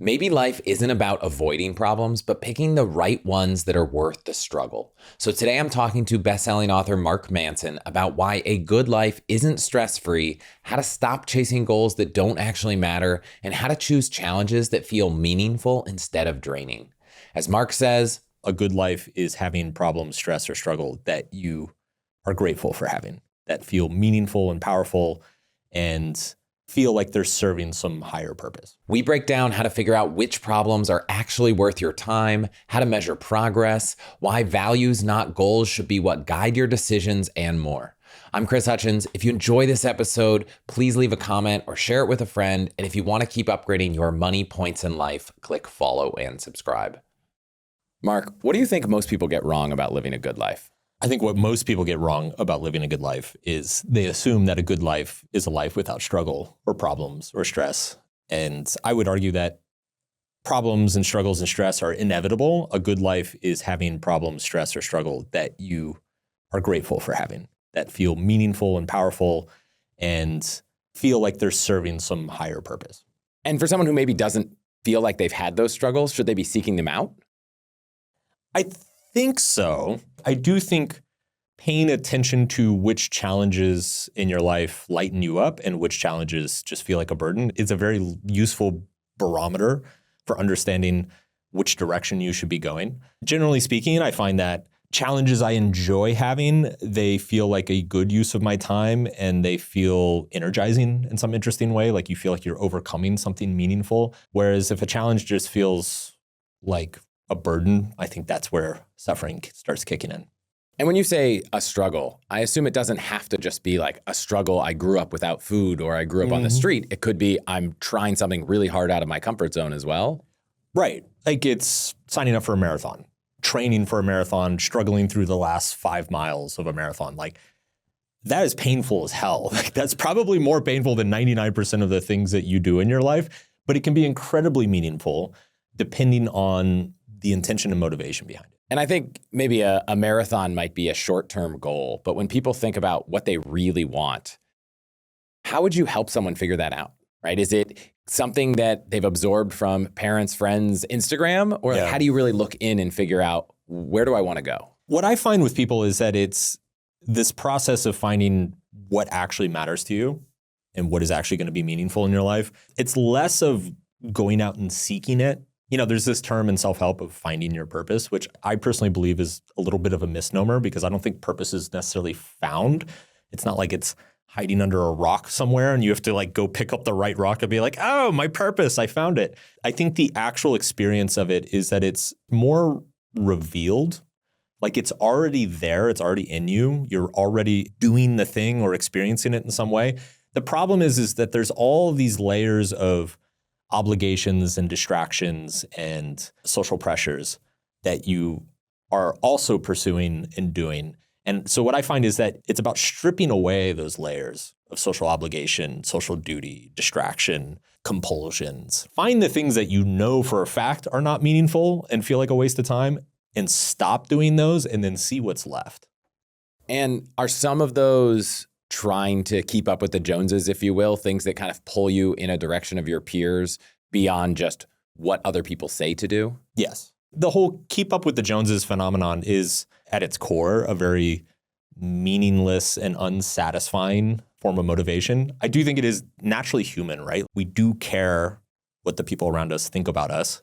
Maybe life isn't about avoiding problems, but picking the right ones that are worth the struggle. So today I'm talking to bestselling author Mark Manson about why a good life isn't stress-free, how to stop chasing goals that don't actually matter, and how to choose challenges that feel meaningful instead of draining. As Mark says, a good life is having problems, stress, or struggle that you are grateful for having, that feel meaningful and powerful and feel like they're serving some higher purpose. We break down how to figure out which problems are actually worth your time, how to measure progress, why values, not goals, should be what guide your decisions, and more. I'm Chris Hutchins. If you enjoy this episode, please leave a comment or share it with a friend. And if you want to keep upgrading your money points in life, click follow and subscribe. Mark, what do you think most people get wrong about living a good life? I think what most people get wrong about living a good life is they assume that a good life is a life without struggle or problems or stress. And I would argue that problems and struggles and stress are inevitable. A good life is having problems, stress, or struggle that you are grateful for having, that feel meaningful and powerful and feel like they're serving some higher purpose. And for someone who maybe doesn't feel like they've had those struggles, should they be seeking them out? I think so. I do think paying attention to which challenges in your life lighten you up and which challenges just feel like a burden is a very useful barometer for understanding which direction you should be going. Generally speaking, I find that challenges I enjoy having, they feel like a good use of my time and they feel energizing in some interesting way, like you feel like you're overcoming something meaningful. Whereas if a challenge just feels like a burden, I think that's where suffering starts kicking in. And when you say a struggle, I assume it doesn't have to just be like a struggle. I grew up without food or I grew up on the street. It could be I'm trying something really hard out of my comfort zone as well. Right. Like it's signing up for a marathon, training for a marathon, struggling through the last 5 miles of a marathon. Like that is painful as hell. Like that's probably more painful than 99% of the things that you do in your life, but it can be incredibly meaningful depending on the intention and motivation behind it. And I think maybe a marathon might be a short-term goal, but when people think about what they really want, how would you help someone figure that out, right? Is it something that they've absorbed from parents, friends, Instagram? Or how do you really look in and figure out where do I want to go? What I find with people is that it's this process of finding what actually matters to you and what is actually going to be meaningful in your life. It's less of going out and seeking it. You know, there's this term in self-help of finding your purpose, which I personally believe is a little bit of a misnomer because I don't think purpose is necessarily found. It's not like it's hiding under a rock somewhere and you have to like go pick up the right rock and be like, oh, my purpose, I found it. I think the actual experience of it is that it's more revealed. Like it's already there. It's already in you. You're already doing the thing or experiencing it in some way. The problem is that there's all these layers of obligations and distractions and social pressures that you are also pursuing and doing. And so what I find is that it's about stripping away those layers of social obligation, social duty, distraction, compulsions. Find the things that you know for a fact are not meaningful and feel like a waste of time and stop doing those and then see what's left. And are some of those trying to keep up with the Joneses, if you will, things that kind of pull you in a direction of your peers beyond just what other people say to do? Yes. The whole keep up with the Joneses phenomenon is at its core a very meaningless and unsatisfying form of motivation. I do think it is naturally human, right? We do care what the people around us think about us.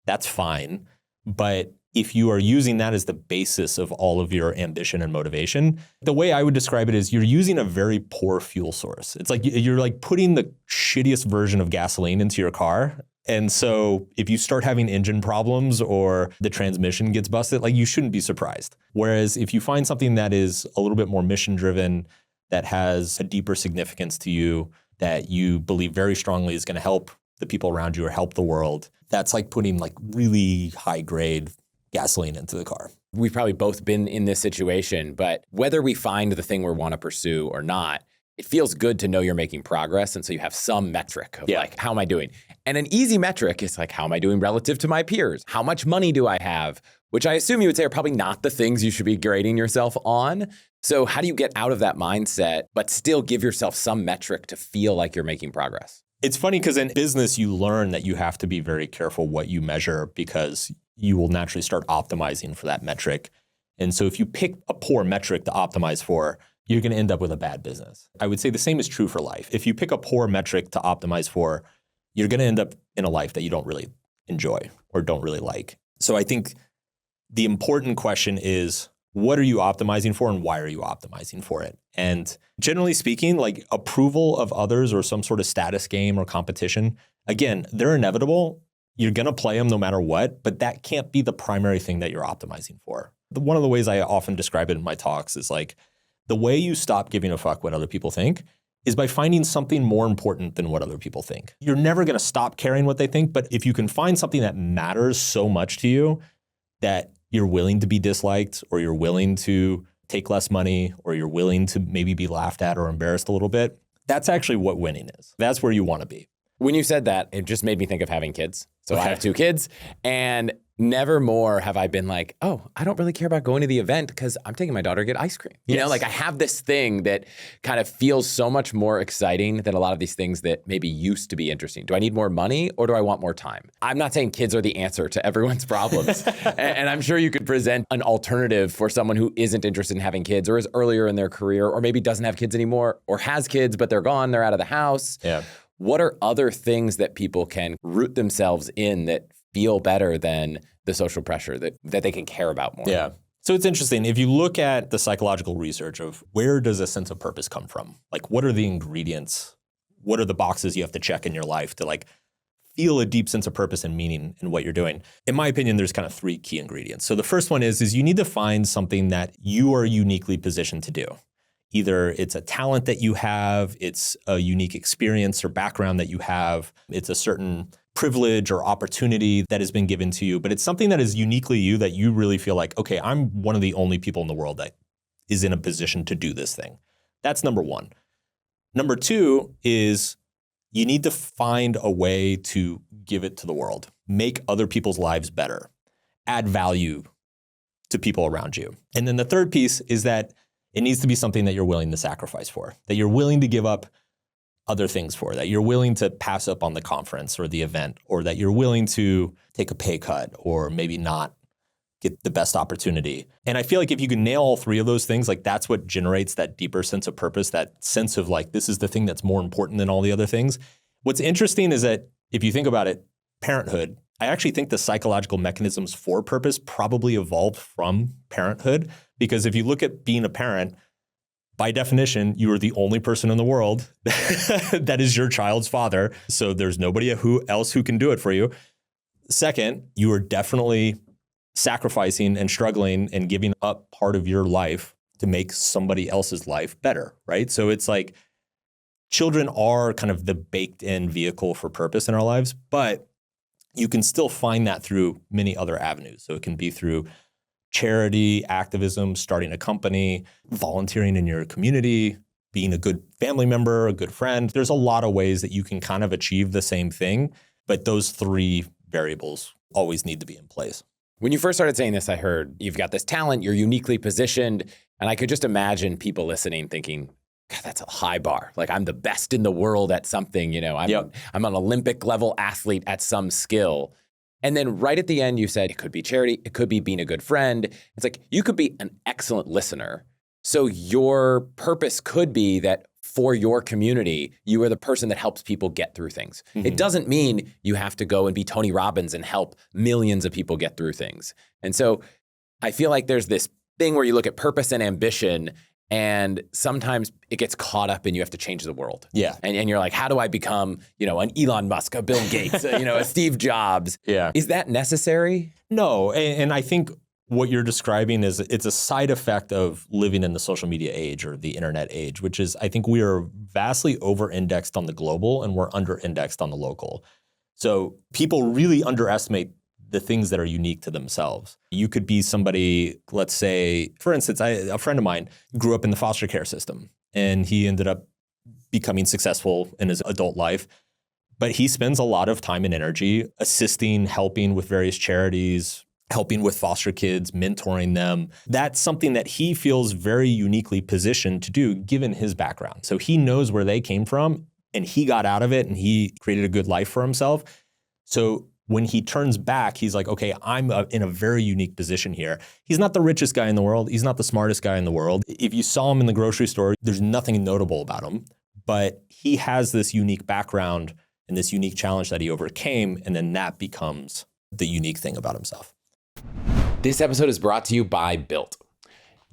That's fine. But if you are using that as the basis of all of your ambition and motivation, the way I would describe it is you're using a very poor fuel source. It's like you're like putting the shittiest version of gasoline into your car. And so if you start having engine problems or the transmission gets busted, like you shouldn't be surprised. Whereas if you find something that is a little bit more mission driven, that has a deeper significance to you, that you believe very strongly is going to help the people around you or help the world, that's like putting like really high grade gasoline into the car. We've probably both been in this situation, but whether we find the thing we want to pursue or not, it feels good to know you're making progress. And so you have some metric of like, how am I doing? And an easy metric is like, how am I doing relative to my peers? How much money do I have? Which I assume you would say are probably not the things you should be grading yourself on. So how do you get out of that mindset, but still give yourself some metric to feel like you're making progress? It's funny because in business, you learn that you have to be very careful what you measure because you will naturally start optimizing for that metric. And so if you pick a poor metric to optimize for, you're going to end up with a bad business. I would say the same is true for life. If you pick a poor metric to optimize for, you're going to end up in a life that you don't really enjoy or don't really like. So I think the important question is, what are you optimizing for and why are you optimizing for it? And generally speaking, like approval of others or some sort of status game or competition, again, they're inevitable. You're going to play them no matter what, but that can't be the primary thing that you're optimizing for. One of the ways I often describe it in my talks is like the way you stop giving a fuck what other people think is by finding something more important than what other people think. You're never going to stop caring what they think, but if you can find something that matters so much to you that you're willing to be disliked or you're willing to take less money or you're willing to maybe be laughed at or embarrassed a little bit, that's actually what winning is. That's where you want to be. When you said that, it just made me think of having kids. So I have 2 kids, and never more have I been like, oh, I don't really care about going to the event because I'm taking my daughter to get ice cream. You know, like I have this thing that kind of feels so much more exciting than a lot of these things that maybe used to be interesting. Do I need more money or do I want more time? I'm not saying kids are the answer to everyone's problems. And I'm sure you could present an alternative for someone who isn't interested in having kids or is earlier in their career or maybe doesn't have kids anymore or has kids, but they're gone, they're out of the house. Yeah. What are other things that people can root themselves in that feel better than the social pressure that they can care about more? Yeah. So it's interesting. If you look at the psychological research of where does a sense of purpose come from? Like what are the ingredients? What are the boxes you have to check in your life to like feel a deep sense of purpose and meaning in what you're doing? In my opinion, there's kind of 3 key ingredients. So the first one is you need to find something that you are uniquely positioned to do. Either it's a talent that you have, it's a unique experience or background that you have, it's a certain privilege or opportunity that has been given to you, but it's something that is uniquely you that you really feel like, okay, I'm one of the only people in the world that is in a position to do this thing. That's number 1. Number 2 is you need to find a way to give it to the world, make other people's lives better, add value to people around you. And then the third piece is that it needs to be something that you're willing to sacrifice for, that you're willing to give up other things for, that you're willing to pass up on the conference or the event, or that you're willing to take a pay cut or maybe not get the best opportunity. And I feel like if you can nail all 3 of those things, like that's what generates that deeper sense of purpose, that sense of like, this is the thing that's more important than all the other things. What's interesting is that if you think about it, parenthood, I actually think the psychological mechanisms for purpose probably evolved from parenthood. Because if you look at being a parent, by definition, you are the only person in the world that is your child's father. So there's nobody else who can do it for you. Second, you are definitely sacrificing and struggling and giving up part of your life to make somebody else's life better, right? So it's like children are kind of the baked in vehicle for purpose in our lives, but you can still find that through many other avenues. So it can be through charity, activism, starting a company, volunteering in your community, being a good family member, a good friend. There's a lot of ways that you can kind of achieve the same thing, but those 3 variables always need to be in place. When you first started saying this, I heard you've got this talent, you're uniquely positioned, and I could just imagine people listening thinking, God, that's a high bar. Like I'm the best in the world at something, you know, I'm an Olympic level athlete at some skill. And then right at the end, you said it could be charity, it could be being a good friend. It's like you could be an excellent listener. So your purpose could be that for your community, you are the person that helps people get through things. Mm-hmm. It doesn't mean you have to go and be Tony Robbins and help millions of people get through things. And so I feel like there's this thing where you look at purpose and ambition, and sometimes it gets caught up and you have to change the world. Yeah. And you're like, how do I become, you know, an Elon Musk, a Bill Gates, you know, a Steve Jobs? Yeah. Is that necessary? No. And I think what you're describing is it's a side effect of living in the social media age or the internet age, which is I think we are vastly over-indexed on the global and we're under-indexed on the local. So people really underestimate the things that are unique to themselves. You could be somebody, let's say, for instance, a friend of mine grew up in the foster care system and he ended up becoming successful in his adult life. But he spends a lot of time and energy assisting, helping with various charities, helping with foster kids, mentoring them. That's something that he feels very uniquely positioned to do given his background. So he knows where they came from and he got out of it and he created a good life for himself. So when he turns back, he's like, okay, I'm in a very unique position here. He's not the richest guy in the world. He's not the smartest guy in the world. If you saw him in the grocery store, there's nothing notable about him, but he has this unique background and this unique challenge that he overcame. And then that becomes the unique thing about himself. This episode is brought to you by Built.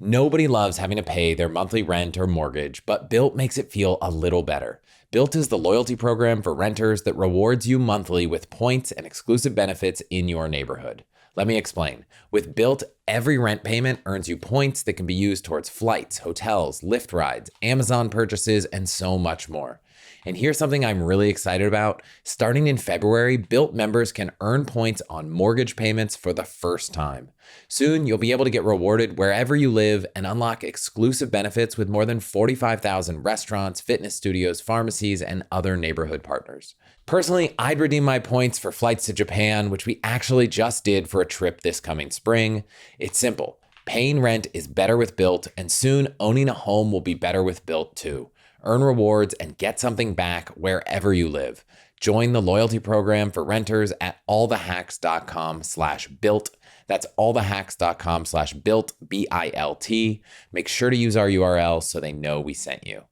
Nobody loves having to pay their monthly rent or mortgage, but Built makes it feel a little better. Built is the loyalty program for renters that rewards you monthly with points and exclusive benefits in your neighborhood. Let me explain. With Built, every rent payment earns you points that can be used towards flights, hotels, Lyft rides, Amazon purchases, and so much more. And here's something I'm really excited about. Starting in February, Built members can earn points on mortgage payments for the first time. Soon, you'll be able to get rewarded wherever you live and unlock exclusive benefits with more than 45,000 restaurants, fitness studios, pharmacies, and other neighborhood partners. Personally, I'd redeem my points for flights to Japan, which we actually just did for a trip this coming spring. It's simple. Paying rent is better with Built, and soon owning a home will be better with Built too. Earn rewards and get something back wherever you live. Join the loyalty program for renters at allthehacks.com/built. That's allthehacks.com/built, B-I-L-T. Make sure to use our URL so they know we sent you.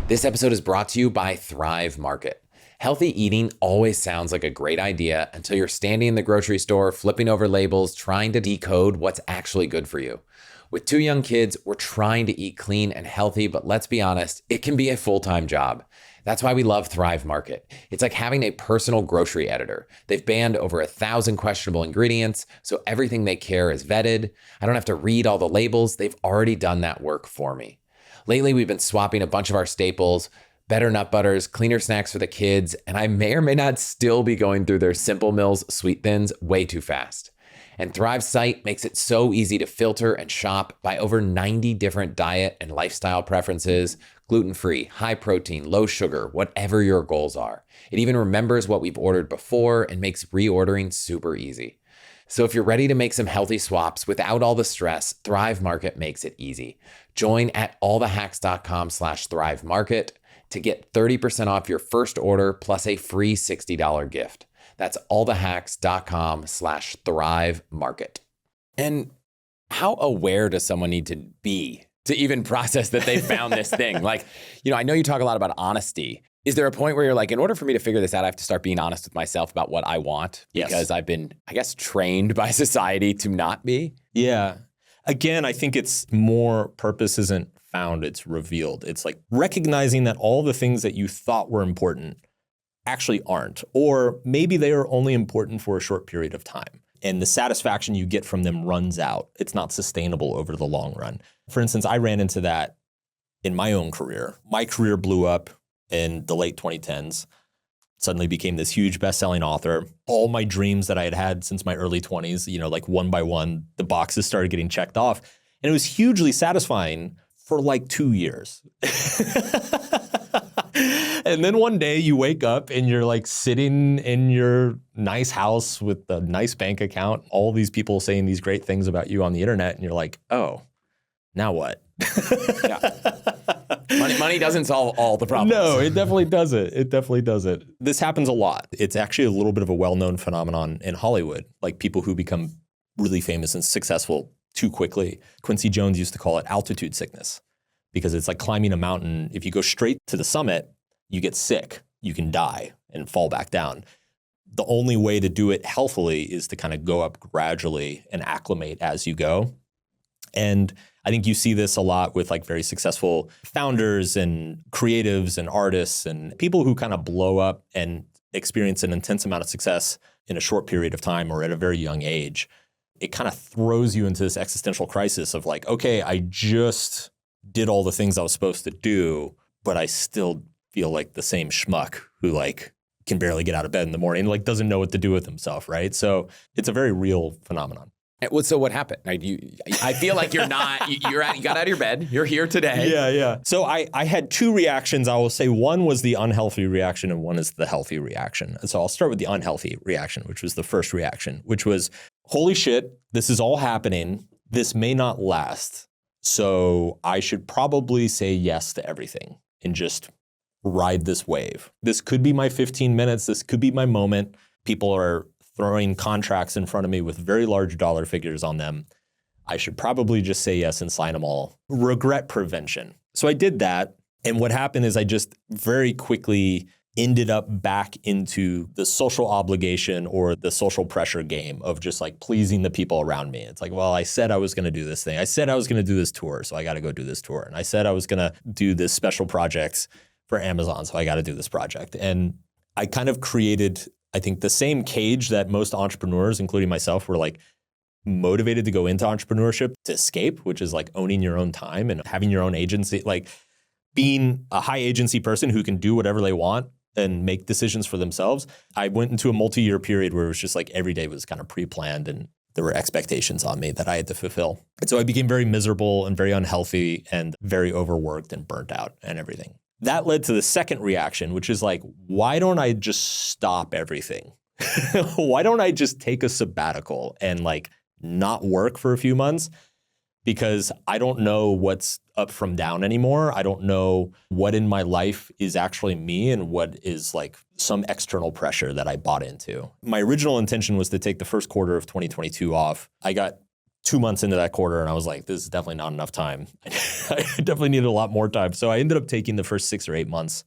This episode is brought to you by Thrive Market. Healthy eating always sounds like a great idea until you're standing in the grocery store, flipping over labels, trying to decode what's actually good for you. With 2 young kids, we're trying to eat clean and healthy, but let's be honest, it can be a full-time job. That's why we love Thrive Market. It's like having a personal grocery editor. They've banned over 1,000 questionable ingredients, so everything they care is vetted. I don't have to read all the labels. They've already done that work for me. Lately, we've been swapping a bunch of our staples, better nut butters, cleaner snacks for the kids, and I may or may not still be going through their Simple Mills Sweet Thins way too fast. And Thrive's site makes it so easy to filter and shop by over 90 different diet and lifestyle preferences, gluten-free, high protein, low sugar, whatever your goals are. It even remembers what we've ordered before and makes reordering super easy. So if you're ready to make some healthy swaps without all the stress, Thrive Market makes it easy. Join at allthehacks.com/Thrive Market to get 30% off your first order plus a free $60 gift. That's allthehacks.com/Thrive Market. And how aware does someone need to be to even process that they found this thing? Like, I know you talk a lot about honesty. Is there a point where you're like, in order for me to figure this out, I have to start being honest with myself about what I want? Yes. Because I've been, I guess, trained by society to not be? Yeah. Again, I think it's more purpose isn't found, it's revealed. It's like recognizing that all the things that you thought were important actually aren't, or maybe they are only important for a short period of time. And the satisfaction you get from them runs out. It's not sustainable over the long run. For instance, I ran into that in my own career. My career blew up in the late 2010s. Suddenly became this huge best-selling author. All my dreams that I had had since my early 20s, like one by one, the boxes started getting checked off. And it was hugely satisfying for like 2 years. And then one day you wake up and you're like sitting in your nice house with a nice bank account, all these people saying these great things about you on the internet, and you're like, oh, now what? Yeah. Money doesn't solve all the problems. No, it definitely doesn't. It definitely doesn't. This happens a lot. It's actually a little bit of a well-known phenomenon in Hollywood, like people who become really famous and successful too quickly. Quincy Jones used to call it altitude sickness because it's like climbing a mountain. If you go straight to the summit, you get sick, you can die and fall back down. The only way to do it healthily is to kind of go up gradually and acclimate as you go. And I think you see this a lot with like very successful founders and creatives and artists and people who kind of blow up and experience an intense amount of success in a short period of time or at a very young age. It kind of throws you into this existential crisis of like, okay, I just did all the things I was supposed to do, but I still feel like the same schmuck who like can barely get out of bed in the morning, like doesn't know what to do with himself, right? So it's a very real phenomenon. So what happened? I feel like you got out of your bed. You're here today. Yeah. So I had 2 reactions. I will say one was the unhealthy reaction and one is the healthy reaction. And so I'll start with the unhealthy reaction, which was the first reaction, which was, holy shit, this is all happening. This may not last. So I should probably say yes to everything and just ride this wave. This could be my 15 minutes. This could be my moment. People are throwing contracts in front of me with very large dollar figures on them. I should probably just say yes and sign them all. Regret prevention. So I did that. And what happened is I just very quickly ended up back into the social obligation or the social pressure game of just like pleasing the people around me. It's like, well, I said I was going to do this thing. I said I was going to do this tour, so I got to go do this tour. And I said I was going to do this special projects for Amazon, so I got to do this project. And I kind of created, I think, the same cage that most entrepreneurs, including myself, were like motivated to go into entrepreneurship to escape, which is like owning your own time and having your own agency, like being a high agency person who can do whatever they want and make decisions for themselves. I went into a multi-year period where it was just like every day was kind of pre-planned and there were expectations on me that I had to fulfill. And so I became very miserable and very unhealthy and very overworked and burnt out and everything. That led to the second reaction, which is like, why don't I just stop everything? Why don't I just take a sabbatical and like not work for a few months? Because I don't know what's up from down anymore. I don't know what in my life is actually me and what is like some external pressure that I bought into. My original intention was to take the first quarter of 2022 off. I got 2 months into that quarter and I was like, this is definitely not enough time. I definitely needed a lot more time. So I ended up taking the first 6 or 8 months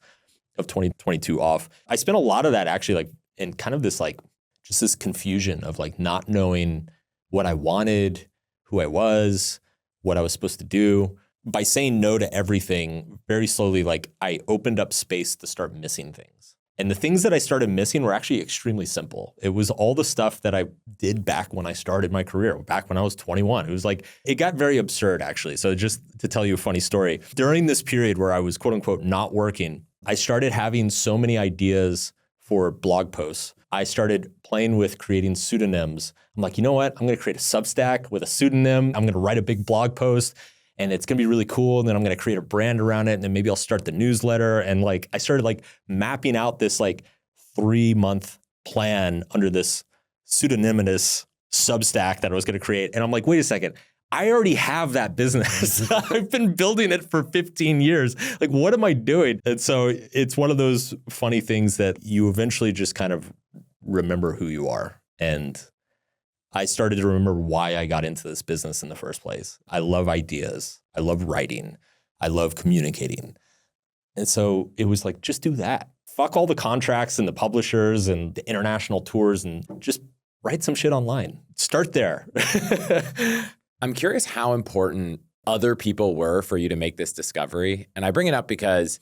of 2022 off. I spent a lot of that actually like in kind of this like, just this confusion of like not knowing what I wanted, who I was, what I was supposed to do. By saying no to everything, very slowly, like I opened up space to start missing things. And the things that I started missing were actually extremely simple. It was all the stuff that I did back when I started my career, back when I was 21. It was like, it got very absurd actually. So just to tell you a funny story, during this period where I was quote unquote not working, I started having so many ideas for blog posts. I started playing with creating pseudonyms. I'm like, you know what? I'm going to create a Substack with a pseudonym. I'm going to write a big blog post and it's going to be really cool. And then I'm going to create a brand around it. And then maybe I'll start the newsletter. And like, I started like mapping out this like 3-month plan under this pseudonymous Substack that I was going to create. And I'm like, wait a second. I already have that business. I've been building it for 15 years. Like, what am I doing? And so it's one of those funny things that you eventually just kind of remember who you are. And I started to remember why I got into this business in the first place. I love ideas. I love writing. I love communicating. And so it was like, just do that. Fuck all the contracts and the publishers and the international tours and just write some shit online. Start there. I'm curious how important other people were for you to make this discovery. And I bring it up because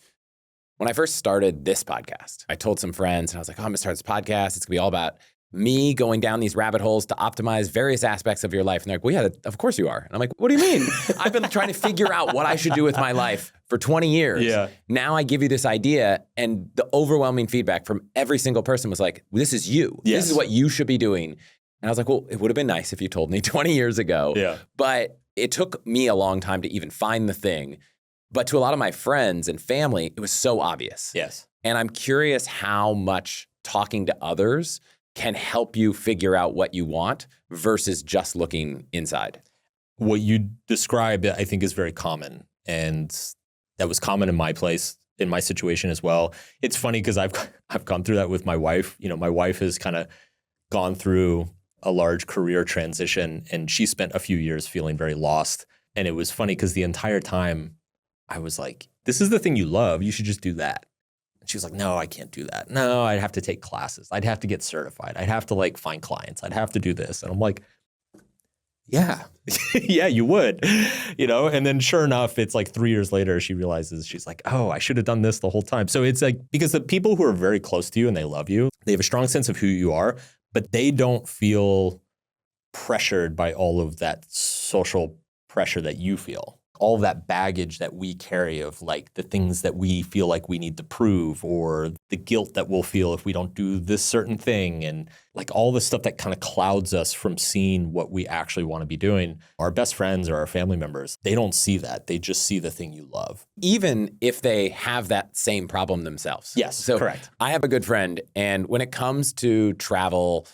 when I first started this podcast, I told some friends and I was like, oh, I'm gonna start this podcast. It's gonna be all about me going down these rabbit holes to optimize various aspects of your life. And they're like, well, yeah, of course you are. And I'm like, what do you mean? I've been trying to figure out what I should do with my life for 20 years. Yeah. Now I give you this idea. And the overwhelming feedback from every single person was like, this is you. Yes. This is what you should be doing. And I was like, well, it would have been nice if you told me 20 years ago. Yeah. But it took me a long time to even find the thing. But to a lot of my friends and family, it was so obvious. Yes. And I'm curious how much talking to others can help you figure out what you want versus just looking inside. What you described, I think, is very common. And that was common in my place, in my situation as well. It's funny because I've gone through that with my wife. You know, my wife has kind of gone through a large career transition and she spent a few years feeling very lost. And it was funny because the entire time I was like, this is the thing you love. You should just do that. And she was like, no, I can't do that. No, I'd have to take classes. I'd have to get certified. I'd have to like find clients. I'd have to do this. And I'm like, yeah, yeah, you would, you know? And then sure enough, it's like 3 years later, she realizes, she's like, oh, I should have done this the whole time. So it's like, because the people who are very close to you and they love you, they have a strong sense of who you are, but they don't feel pressured by all of that social pressure that you feel. All of that baggage that we carry of like the things that we feel like we need to prove or the guilt that we'll feel if we don't do this certain thing and like all the stuff that kind of clouds us from seeing what we actually want to be doing. Our best friends or our family members, they don't see that. They just see the thing you love. Even if they have that same problem themselves. Yes, so correct. I have a good friend, and when it comes to travel,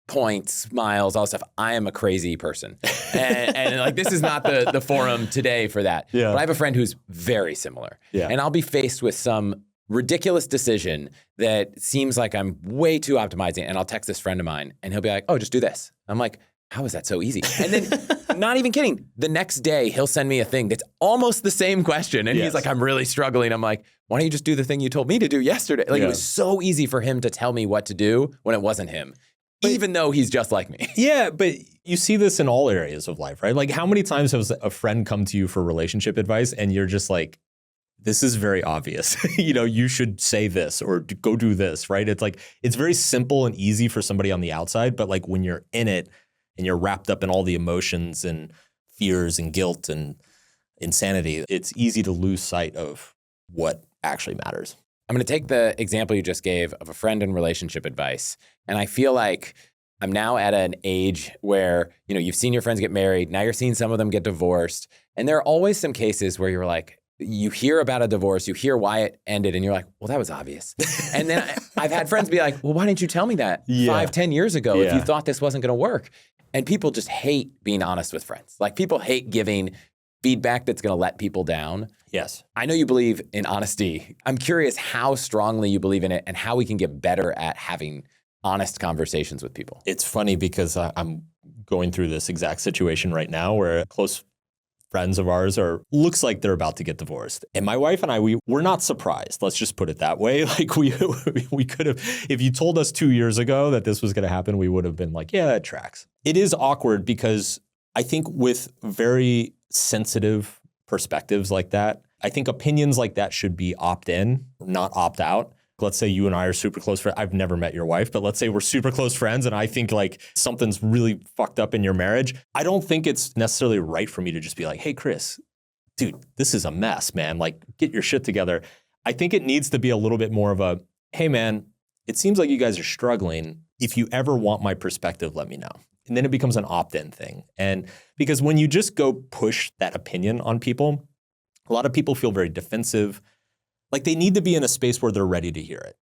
points, miles, all that stuff, I am a crazy person. And like, this is not the forum today for that. Yeah. But I have a friend who's very similar. Yeah. And I'll be faced with some ridiculous decision that seems like I'm way too optimizing. And I'll text this friend of mine and he'll be like, oh, just do this. I'm like, how is that so easy? And then, not even kidding, the next day he'll send me a thing that's almost the same question. And he's like, I'm really struggling. I'm like, why don't you just do the thing you told me to do yesterday? Like, it was so easy for him to tell me what to do when it wasn't him, even though he's just like me. Yeah, but you see this in all areas of life, right? Like, how many times has a friend come to you for relationship advice and you're just like, this is very obvious. You should say this or go do this, right? It's like, it's very simple and easy for somebody on the outside, but like when you're in it and you're wrapped up in all the emotions and fears and guilt and insanity, it's easy to lose sight of what actually matters. I'm going to take the example you just gave of a friend and relationship advice. And I feel like I'm now at an age where, you've seen your friends get married. Now you're seeing some of them get divorced. And there are always some cases where you're like, you hear about a divorce, you hear why it ended, and you're like, well, that was obvious. And then I've had friends be like, well, why didn't you tell me that 5-10 years ago if you thought this wasn't going to work? And people just hate being honest with friends. Like, people hate giving feedback that's going to let people down. Yes. I know you believe in honesty. I'm curious how strongly you believe in it and how we can get better at having honest conversations with people. It's funny because I'm going through this exact situation right now where close friends of ours looks like they're about to get divorced. And my wife and I, we're not surprised. Let's just put it that way. Like we could have, if you told us 2 years ago that this was going to happen, we would have been like, yeah, that tracks. It is awkward because I think with very sensitive perspectives like that, I think opinions like that should be opt-in, not opt-out. Let's say you and I are super close friends. I've never met your wife, but let's say we're super close friends and I think like something's really fucked up in your marriage. I don't think it's necessarily right for me to just be like, hey, Chris, dude, this is a mess, man. Like, get your shit together. I think it needs to be a little bit more of a, hey, man, it seems like you guys are struggling. If you ever want my perspective, let me know. And then it becomes an opt-in thing. And because when you just go push that opinion on people, a lot of people feel very defensive. Like they need to be in a space where they're ready to hear it.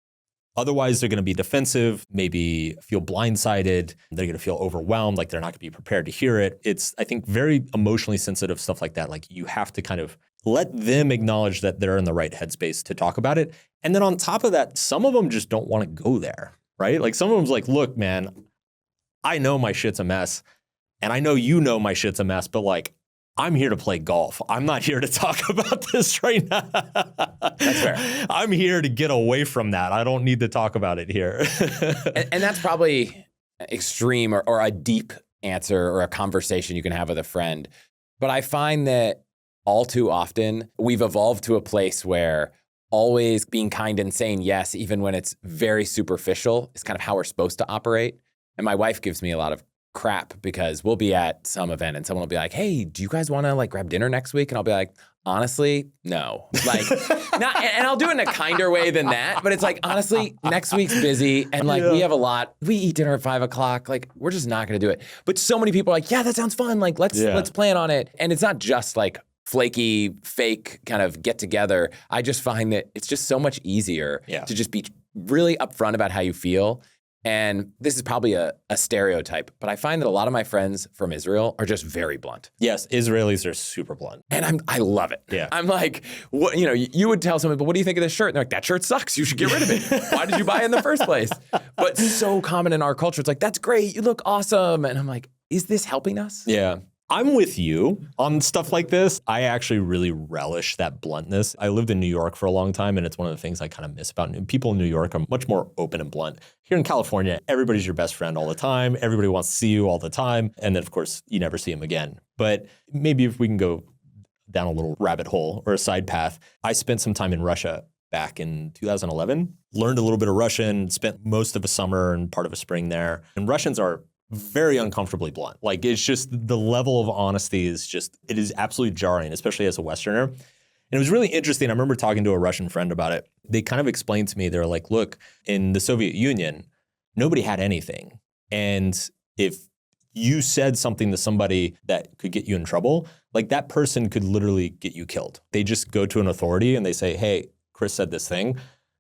Otherwise, they're going to be defensive, maybe feel blindsided. They're going to feel overwhelmed, like they're not going to be prepared to hear it. It's, I think, very emotionally sensitive stuff like that. Like you have to kind of let them acknowledge that they're in the right headspace to talk about it. And then on top of that, some of them just don't want to go there, right? Like some of them's like, look, man, I know my shit's a mess. And I know you know my shit's a mess, but like, I'm here to play golf. I'm not here to talk about this right now. That's fair. I'm here to get away from that. I don't need to talk about it here. and that's probably extreme or a deep answer or a conversation you can have with a friend. But I find that all too often we've evolved to a place where always being kind and saying yes, even when it's very superficial, is kind of how we're supposed to operate. And my wife gives me a lot of crap because we'll be at some event and someone will be like, hey, do you guys want to like grab dinner next week? And I'll be like, honestly, no. Like, not, and I'll do it in a kinder way than that. But it's like, honestly, next week's busy. And like, we have a lot, we eat dinner at 5 o'clock. Like, we're just not going to do it. But so many people are like, yeah, that sounds fun. Like, let's plan on it. And it's not just like flaky, fake kind of get together. I just find that it's just so much easier to just be really upfront about how you feel. And this is probably a stereotype, but I find that a lot of my friends from Israel are just very blunt. Yes, Israelis are super blunt. And I love it. Yeah. I'm like, what, you would tell someone, but what do you think of this shirt? And they're like, that shirt sucks. You should get rid of it. Why did you buy it in the first place? But so common in our culture. It's like, that's great. You look awesome. And I'm like, is this helping us? Yeah. I'm with you on stuff like this. I actually really relish that bluntness. I lived in New York for a long time, and it's one of the things I kind of miss about people in New York are much more open and blunt. Here in California, everybody's your best friend all the time. Everybody wants to see you all the time. And then, of course, you never see them again. But maybe if we can go down a little rabbit hole or a side path, I spent some time in Russia back in 2011, learned a little bit of Russian, spent most of a summer and part of a spring there. And Russians are very uncomfortably blunt. Like it's just the level of honesty is just, it is absolutely jarring, especially as a Westerner. And it was really interesting. I remember talking to a Russian friend about it. They kind of explained to me, they were like, look, in the Soviet Union, nobody had anything. And if you said something to somebody that could get you in trouble, like that person could literally get you killed. They just go to an authority and they say, hey, Chris said this thing.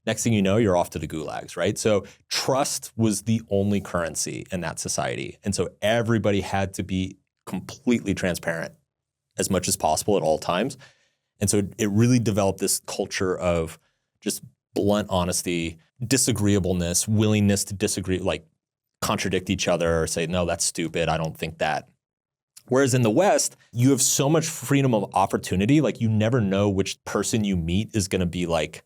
Next thing you know, you're off to the gulags, right? So trust was the only currency in that society. And so everybody had to be completely transparent as much as possible at all times. And so it really developed this culture of just blunt honesty, disagreeableness, willingness to disagree, like contradict each other or say, no, that's stupid. I don't think that. Whereas in the West, you have so much freedom of opportunity. Like you never know which person you meet is going to be like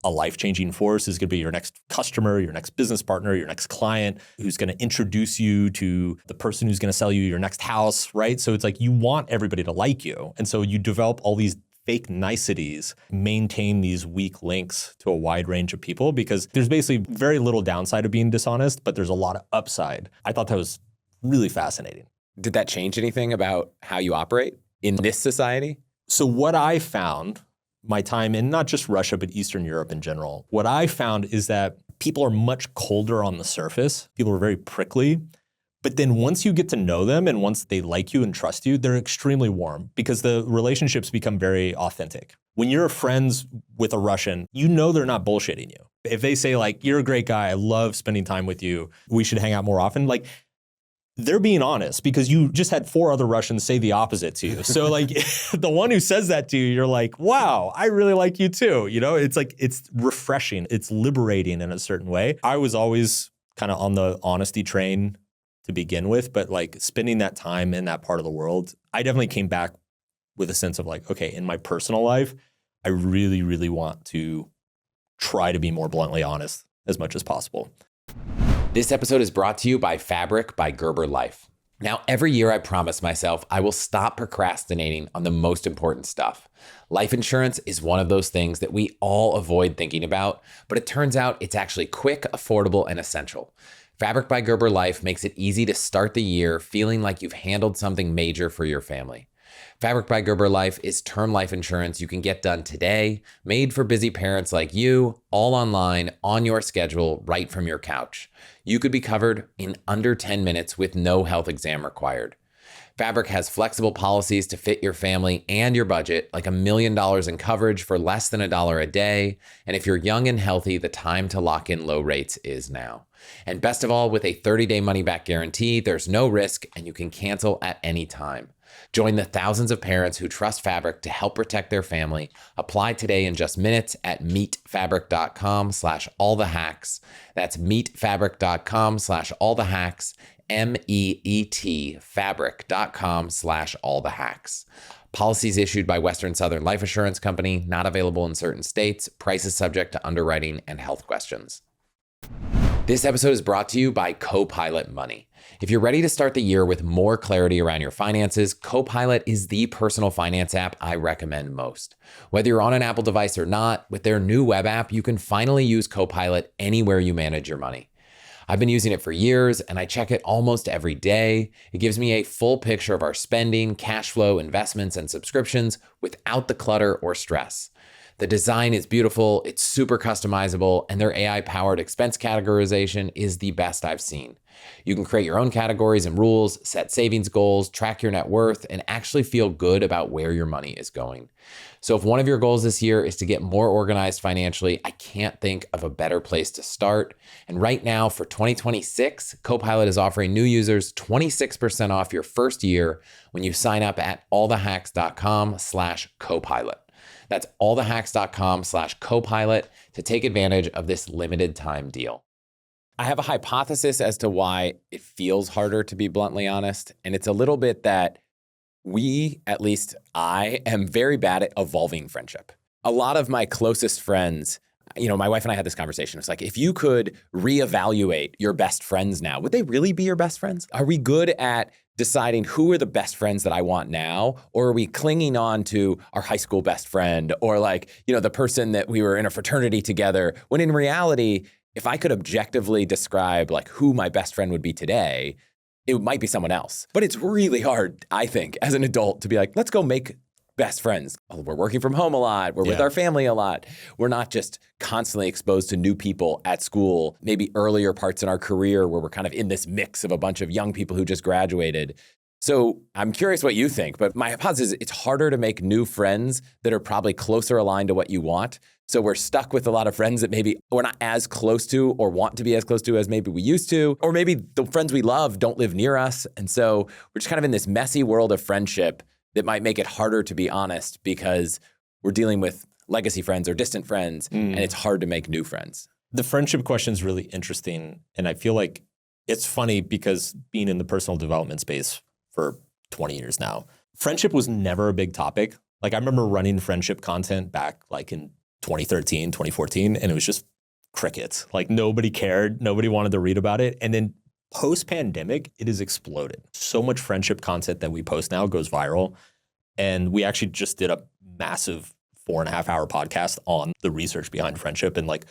a life-changing force, is going to be your next customer, your next business partner, your next client, who's going to introduce you to the person who's going to sell you your next house, right? So it's like you want everybody to like you. And so you develop all these fake niceties, maintain these weak links to a wide range of people because there's basically very little downside of being dishonest, but there's a lot of upside. I thought that was really fascinating. Did that change anything about how you operate in this society? So what I found, my time in not just Russia, but Eastern Europe in general, what I found is that people are much colder on the surface. People are very prickly. But then once you get to know them and once they like you and trust you, they're extremely warm because the relationships become very authentic. When you're friends with a Russian, you know they're not bullshitting you. If they say like, you're a great guy, I love spending time with you, we should hang out more often, like they're being honest because you just had 4 other Russians say the opposite to you. So like the one who says that to you, you're like, wow, I really like you too. You know, it's like, it's refreshing. It's liberating in a certain way. I was always kind of on the honesty train to begin with, but like spending that time in that part of the world, I definitely came back with a sense of like, okay, in my personal life, I really, really want to try to be more bluntly honest as much as possible. This episode is brought to you by Fabric by Gerber Life. Now, every year I promise myself I will stop procrastinating on the most important stuff. Life insurance is one of those things that we all avoid thinking about, but it turns out it's actually quick, affordable, and essential. Fabric by Gerber Life makes it easy to start the year feeling like you've handled something major for your family. Fabric by Gerber Life is term life insurance you can get done today, made for busy parents like you, all online, on your schedule, right from your couch. You could be covered in under 10 minutes with no health exam required. Fabric has flexible policies to fit your family and your budget, like $1 million in coverage for less than $1 a day. And if you're young and healthy, the time to lock in low rates is now. And best of all, with a 30-day money-back guarantee, there's no risk and you can cancel at any time. Join the thousands of parents who trust Fabric to help protect their family. Apply today in just minutes at meetfabric.com/allthehacks. That's meetfabric.com/allthehacks. MEET fabric.com/allthehacks. Policies issued by Western Southern Life Assurance Company, not available in certain states. Prices subject to underwriting and health questions. This episode is brought to you by Copilot Money. If you're ready to start the year with more clarity around your finances, Copilot is the personal finance app I recommend most. Whether you're on an Apple device or not, with their new web app, you can finally use Copilot anywhere you manage your money. I've been using it for years and I check it almost every day. It gives me a full picture of our spending, cash flow, investments, and subscriptions without the clutter or stress. The design is beautiful, it's super customizable, and their AI-powered expense categorization is the best I've seen. You can create your own categories and rules, set savings goals, track your net worth, and actually feel good about where your money is going. So if one of your goals this year is to get more organized financially, I can't think of a better place to start. And right now for 2026, Copilot is offering new users 26% off your first year when you sign up at allthehacks.com/copilot. That's allthehacks.com/copilot to take advantage of this limited time deal. I have a hypothesis as to why it feels harder to be bluntly honest. And it's a little bit that at least I am very bad at evolving friendship. A lot of my closest friends, my wife and I had this conversation. It's like, if you could reevaluate your best friends now, would they really be your best friends? Are we good at deciding who are the best friends that I want now? Or are we clinging on to our high school best friend or the person that we were in a fraternity together? When in reality, if I could objectively describe who my best friend would be today, it might be someone else. But it's really hard, I think, as an adult to be like, let's go make best friends. We're working from home a lot. We're with our family a lot. We're not just constantly exposed to new people at school, maybe earlier parts in our career where we're kind of in this mix of a bunch of young people who just graduated. So I'm curious what you think, but my hypothesis is it's harder to make new friends that are probably closer aligned to what you want. So we're stuck with a lot of friends that maybe we're not as close to or want to be as close to as maybe we used to, or maybe the friends we love don't live near us. And so we're just kind of in this messy world of friendship that might make it harder to be honest because we're dealing with legacy friends or distant friends, and it's hard to make new friends? The friendship question is really interesting. And I feel like it's funny because being in the personal development space for 20 years now, friendship was never a big topic. Like I remember running friendship content back like in 2013, 2014, and it was just crickets. Like nobody cared. Nobody wanted to read about it. And then post-pandemic, it has exploded. So much friendship content that we post now goes viral. And we actually just did a massive 4.5-hour podcast on the research behind friendship and like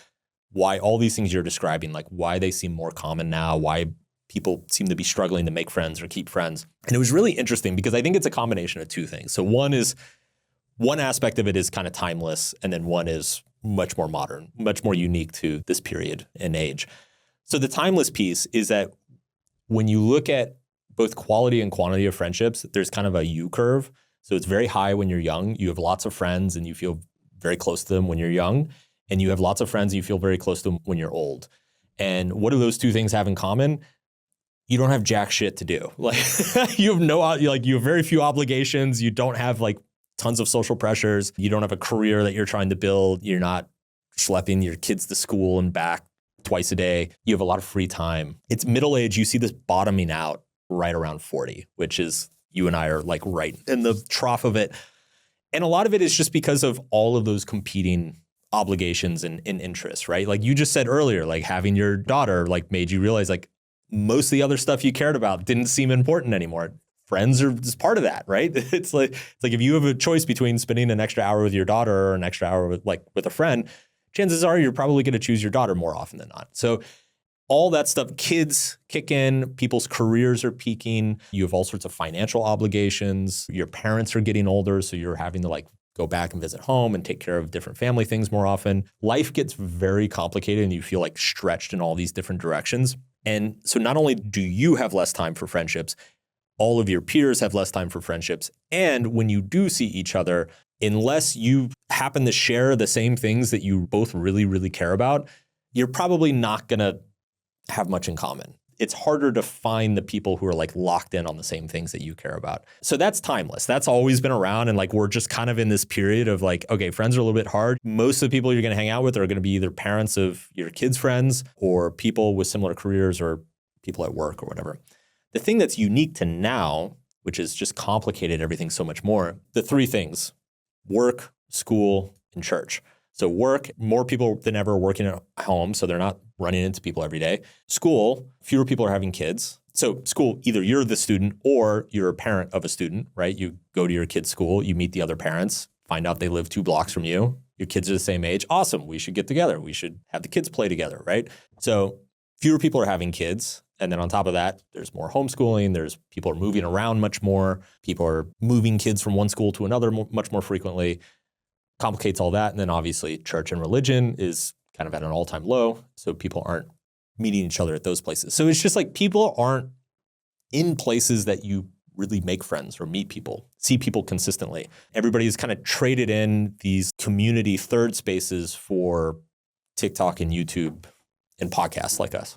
why all these things you're describing, like why they seem more common now, why people seem to be struggling to make friends or keep friends. And it was really interesting because I think it's a combination of two things. So one aspect of it is kind of timeless, and then one is much more modern, much more unique to this period and age. So the timeless piece is that when you look at both quality and quantity of friendships, there's kind of a U curve. So it's very high when you're young. You have lots of friends and you feel very close to them when you're young. And you have lots of friends and you feel very close to them when you're old. And what do those two things have in common? You don't have jack shit to do. Like you have very few obligations. You don't have like tons of social pressures. You don't have a career that you're trying to build. You're not schlepping your kids to school and back twice a day. You have a lot of free time. It's middle age. You see this bottoming out right around 40, which is you and I are like right in the trough of it. And a lot of it is just because of all of those competing obligations and interests, right? Like you just said earlier, like having your daughter like made you realize like most of the other stuff you cared about didn't seem important anymore. Friends are just part of that, right? It's like if you have a choice between spending an extra hour with your daughter or an extra hour with a friend, chances are you're probably going to choose your daughter more often than not. So all that stuff, kids kick in, people's careers are peaking. You have all sorts of financial obligations. Your parents are getting older, so you're having to like go back and visit home and take care of different family things more often. Life gets very complicated and you feel like stretched in all these different directions. And so not only do you have less time for friendships, all of your peers have less time for friendships. And when you do see each other, unless you happen to share the same things that you both really, really care about, you're probably not going to have much in common. It's harder to find the people who are like locked in on the same things that you care about. So that's timeless. That's always been around. And like, we're just kind of in this period of like, okay, friends are a little bit hard. Most of the people you're going to hang out with are going to be either parents of your kids' friends or people with similar careers or people at work or whatever. The thing that's unique to now, which has just complicated everything so much more, the three things: work, school, and church. So work, more people than ever working at home, so they're not running into people every day. School, fewer people are having kids. So school, either you're the student or you're a parent of a student, right? You go to your kid's school, you meet the other parents, find out they live 2 blocks from you. Your kids are the same age. Awesome, we should get together. We should have the kids play together, right? So fewer people are having kids. And then on top of that, there's more homeschooling. There's people are moving around much more. People are moving kids from one school to another much more frequently. Complicates all that. And then obviously church and religion is kind of at an all-time low. So people aren't meeting each other at those places. So it's just like people aren't in places that you really make friends or meet people, see people consistently. Everybody's kind of traded in these community third spaces for TikTok and YouTube and podcasts like us.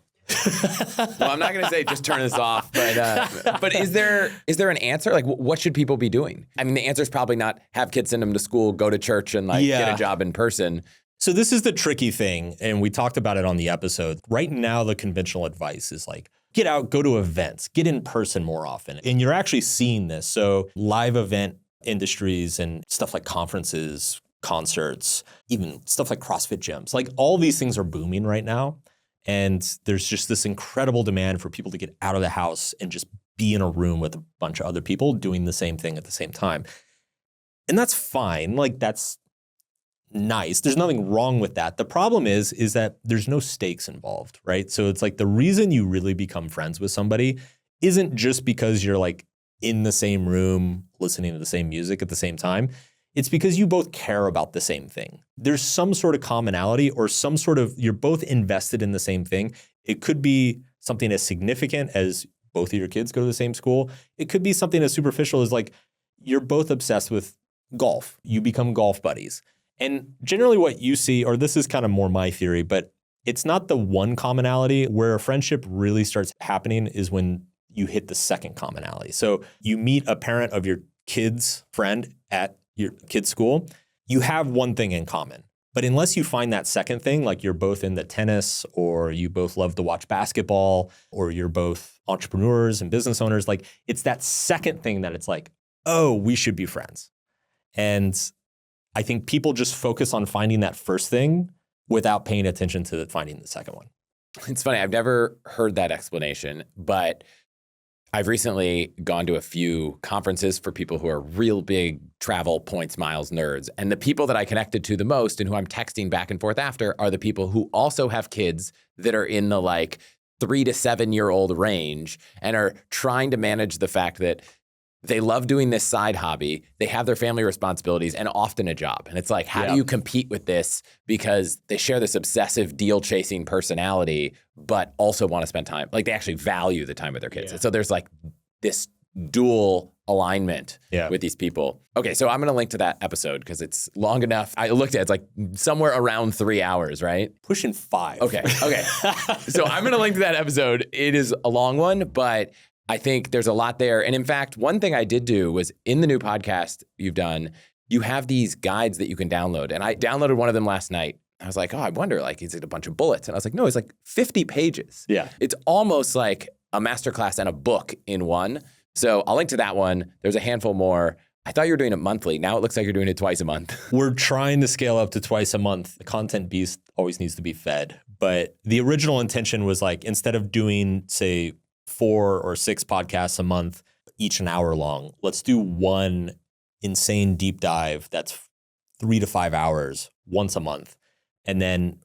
Well, I'm not going to say just turn this off, but is there an answer? Like, what should people be doing? I mean, the answer is probably not have kids send them to school, go to church, and get a job in person. So this is the tricky thing, and we talked about it on the episode. Right now, the conventional advice is like, get out, go to events, get in person more often. And you're actually seeing this. So live event industries and stuff like conferences, concerts, even stuff like CrossFit gyms, like all these things are booming right now. And there's just this incredible demand for people to get out of the house and just be in a room with a bunch of other people doing the same thing at the same time. And that's fine. Like, that's nice. There's nothing wrong with that. The problem is that there's no stakes involved, right? So it's like the reason you really become friends with somebody isn't just because you're like in the same room listening to the same music at the same time. It's because you both care about the same thing. There's some sort of commonality or some sort of, you're both invested in the same thing. It could be something as significant as both of your kids go to the same school. It could be something as superficial as like, you're both obsessed with golf. You become golf buddies. And generally what you see, or this is kind of more my theory, but it's not the one commonality. Where a friendship really starts happening is when you hit the second commonality. So you meet a parent of your kid's friend at your kid's school, you have one thing in common. But unless you find that second thing, like you're both into tennis or you both love to watch basketball or you're both entrepreneurs and business owners, like it's that second thing that it's like, oh, we should be friends. And I think people just focus on finding that first thing without paying attention to finding the second one. It's funny. I've never heard that explanation, but I've recently gone to a few conferences for people who are real big travel, points, miles nerds. And the people that I connected to the most and who I'm texting back and forth after are the people who also have kids that are in the like 3 to 7 year old range and are trying to manage the fact that they love doing this side hobby. They have their family responsibilities and often a job. And it's like, how do you compete with this? Because they share this obsessive deal chasing personality, but also want to spend time. Like they actually value the time with their kids. And so there's like this dual alignment with these people. Okay, so I'm going to link to that episode because it's long enough. I looked at it, it's like somewhere around 3 hours, right? Pushing 5. Okay. So I'm going to link to that episode. It is a long one, but I think there's a lot there. And in fact, one thing I did do was in the new podcast you've done, you have these guides that you can download. And I downloaded one of them last night. I was like, oh, I wonder, like, is it a bunch of bullets? And I was like, no, it's like 50 pages. Yeah. It's almost like a masterclass and a book in one. So I'll link to that one. There's a handful more. I thought you were doing it monthly. Now it looks like you're doing it twice a month. We're trying to scale up to twice a month. The content beast always needs to be fed. But the original intention was like, instead of doing, say, 4 or 6 podcasts a month, each an hour long, let's do one insane deep dive that's 3 to 5 hours once a month. And then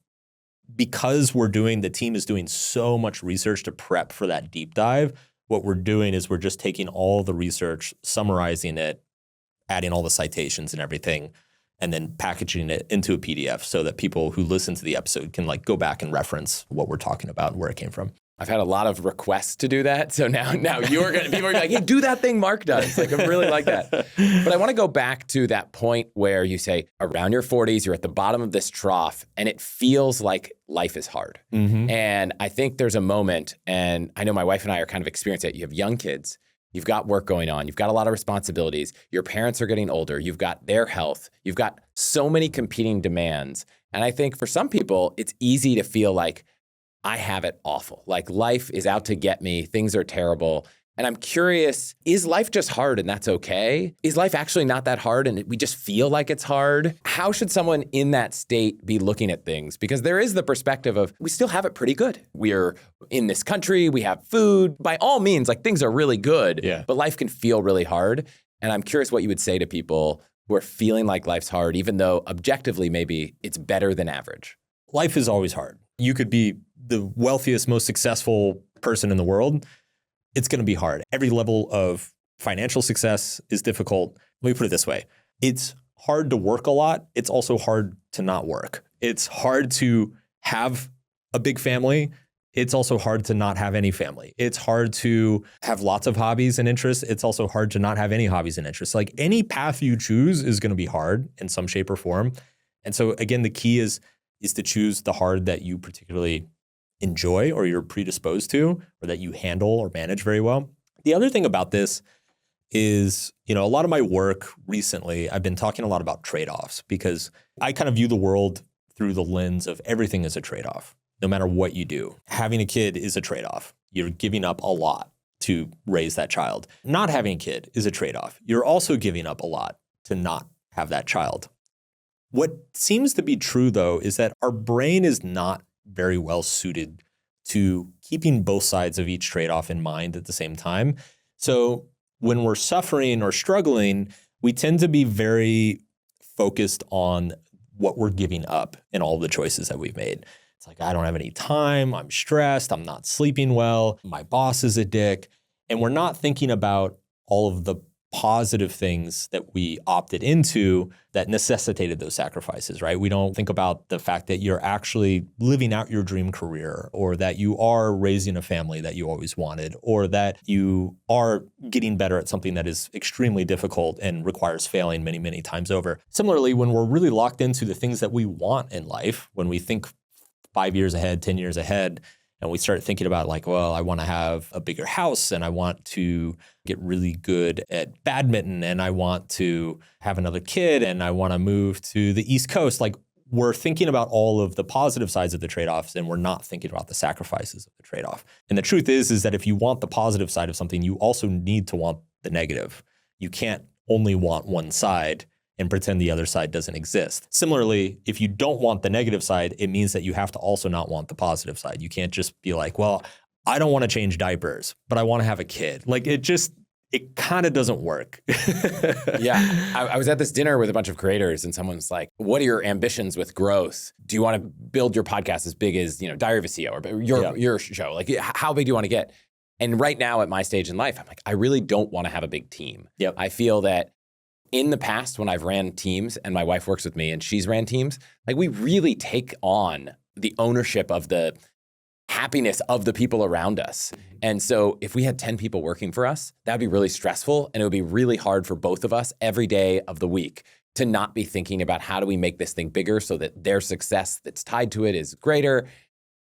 because the team is doing so much research to prep for that deep dive, what we're doing is we're just taking all the research, summarizing it, adding all the citations and everything, and then packaging it into a PDF so that people who listen to the episode can like go back and reference what we're talking about and where it came from. I've had a lot of requests to do that. So now people are like, hey, do that thing Mark does. Like, I really like that. But I want to go back to that point where you say around your 40s, you're at the bottom of this trough and it feels like life is hard. Mm-hmm. And I think there's a moment, and I know my wife and I are kind of experiencing it. You have young kids. You've got work going on. You've got a lot of responsibilities. Your parents are getting older. You've got their health. You've got so many competing demands. And I think for some people, it's easy to feel like, I have it awful. Like life is out to get me. Things are terrible. And I'm curious, is life just hard and that's okay? Is life actually not that hard and we just feel like it's hard? How should someone in that state be looking at things? Because there is the perspective of we still have it pretty good. We're in this country. We have food. By all means, like things are really good, but life can feel really hard. And I'm curious what you would say to people who are feeling like life's hard, even though objectively maybe it's better than average. Life is always hard. You could be the wealthiest, most successful person in the world. It's going to be hard. Every level of financial success is difficult. Let me put it this way. It's hard to work a lot. It's also hard to not work. It's hard to have a big family. It's also hard to not have any family. It's hard to have lots of hobbies and interests. It's also hard to not have any hobbies and interests. Like any path you choose is going to be hard in some shape or form. And so again, the key is to choose the hard that you particularly enjoy or you're predisposed to or that you handle or manage very well. The other thing about this is, a lot of my work recently, I've been talking a lot about trade-offs because I kind of view the world through the lens of everything is a trade-off, no matter what you do. Having a kid is a trade-off. You're giving up a lot to raise that child. Not having a kid is a trade-off. You're also giving up a lot to not have that child. What seems to be true, though, is that our brain is not very well suited to keeping both sides of each trade-off in mind at the same time. So when we're suffering or struggling, we tend to be very focused on what we're giving up in all the choices that we've made. It's like, I don't have any time, I'm stressed, I'm not sleeping well, my boss is a dick. And we're not thinking about all of the positive things that we opted into that necessitated those sacrifices, right? We don't think about the fact that you're actually living out your dream career or that you are raising a family that you always wanted or that you are getting better at something that is extremely difficult and requires failing many, many times over. Similarly, when we're really locked into the things that we want in life, when we think 5 years ahead, 10 years ahead, And we start thinking about like, well, I want to have a bigger house and I want to get really good at badminton and I want to have another kid and I want to move to the East Coast. Like we're thinking about all of the positive sides of the trade-offs and we're not thinking about the sacrifices of the trade-off. And the truth is that if you want the positive side of something, you also need to want the negative. You can't only want one side and pretend the other side doesn't exist. Similarly, if you don't want the negative side, it means that you have to also not want the positive side. You can't just be like, well, I don't want to change diapers, but I want to have a kid. Like it kind of doesn't work. Yeah. I was at this dinner with a bunch of creators and someone's like, what are your ambitions with growth? Do you want to build your podcast as big as, Diary of a CEO or your show? Like how big do you want to get? And right now at my stage in life, I'm like, I really don't want to have a big team. Yep. I feel that in the past, when I've ran teams and my wife works with me and she's ran teams, like we really take on the ownership of the happiness of the people around us. And so if we had 10 people working for us, that'd be really stressful. And it would be really hard for both of us every day of the week to not be thinking about how do we make this thing bigger so that their success that's tied to it is greater.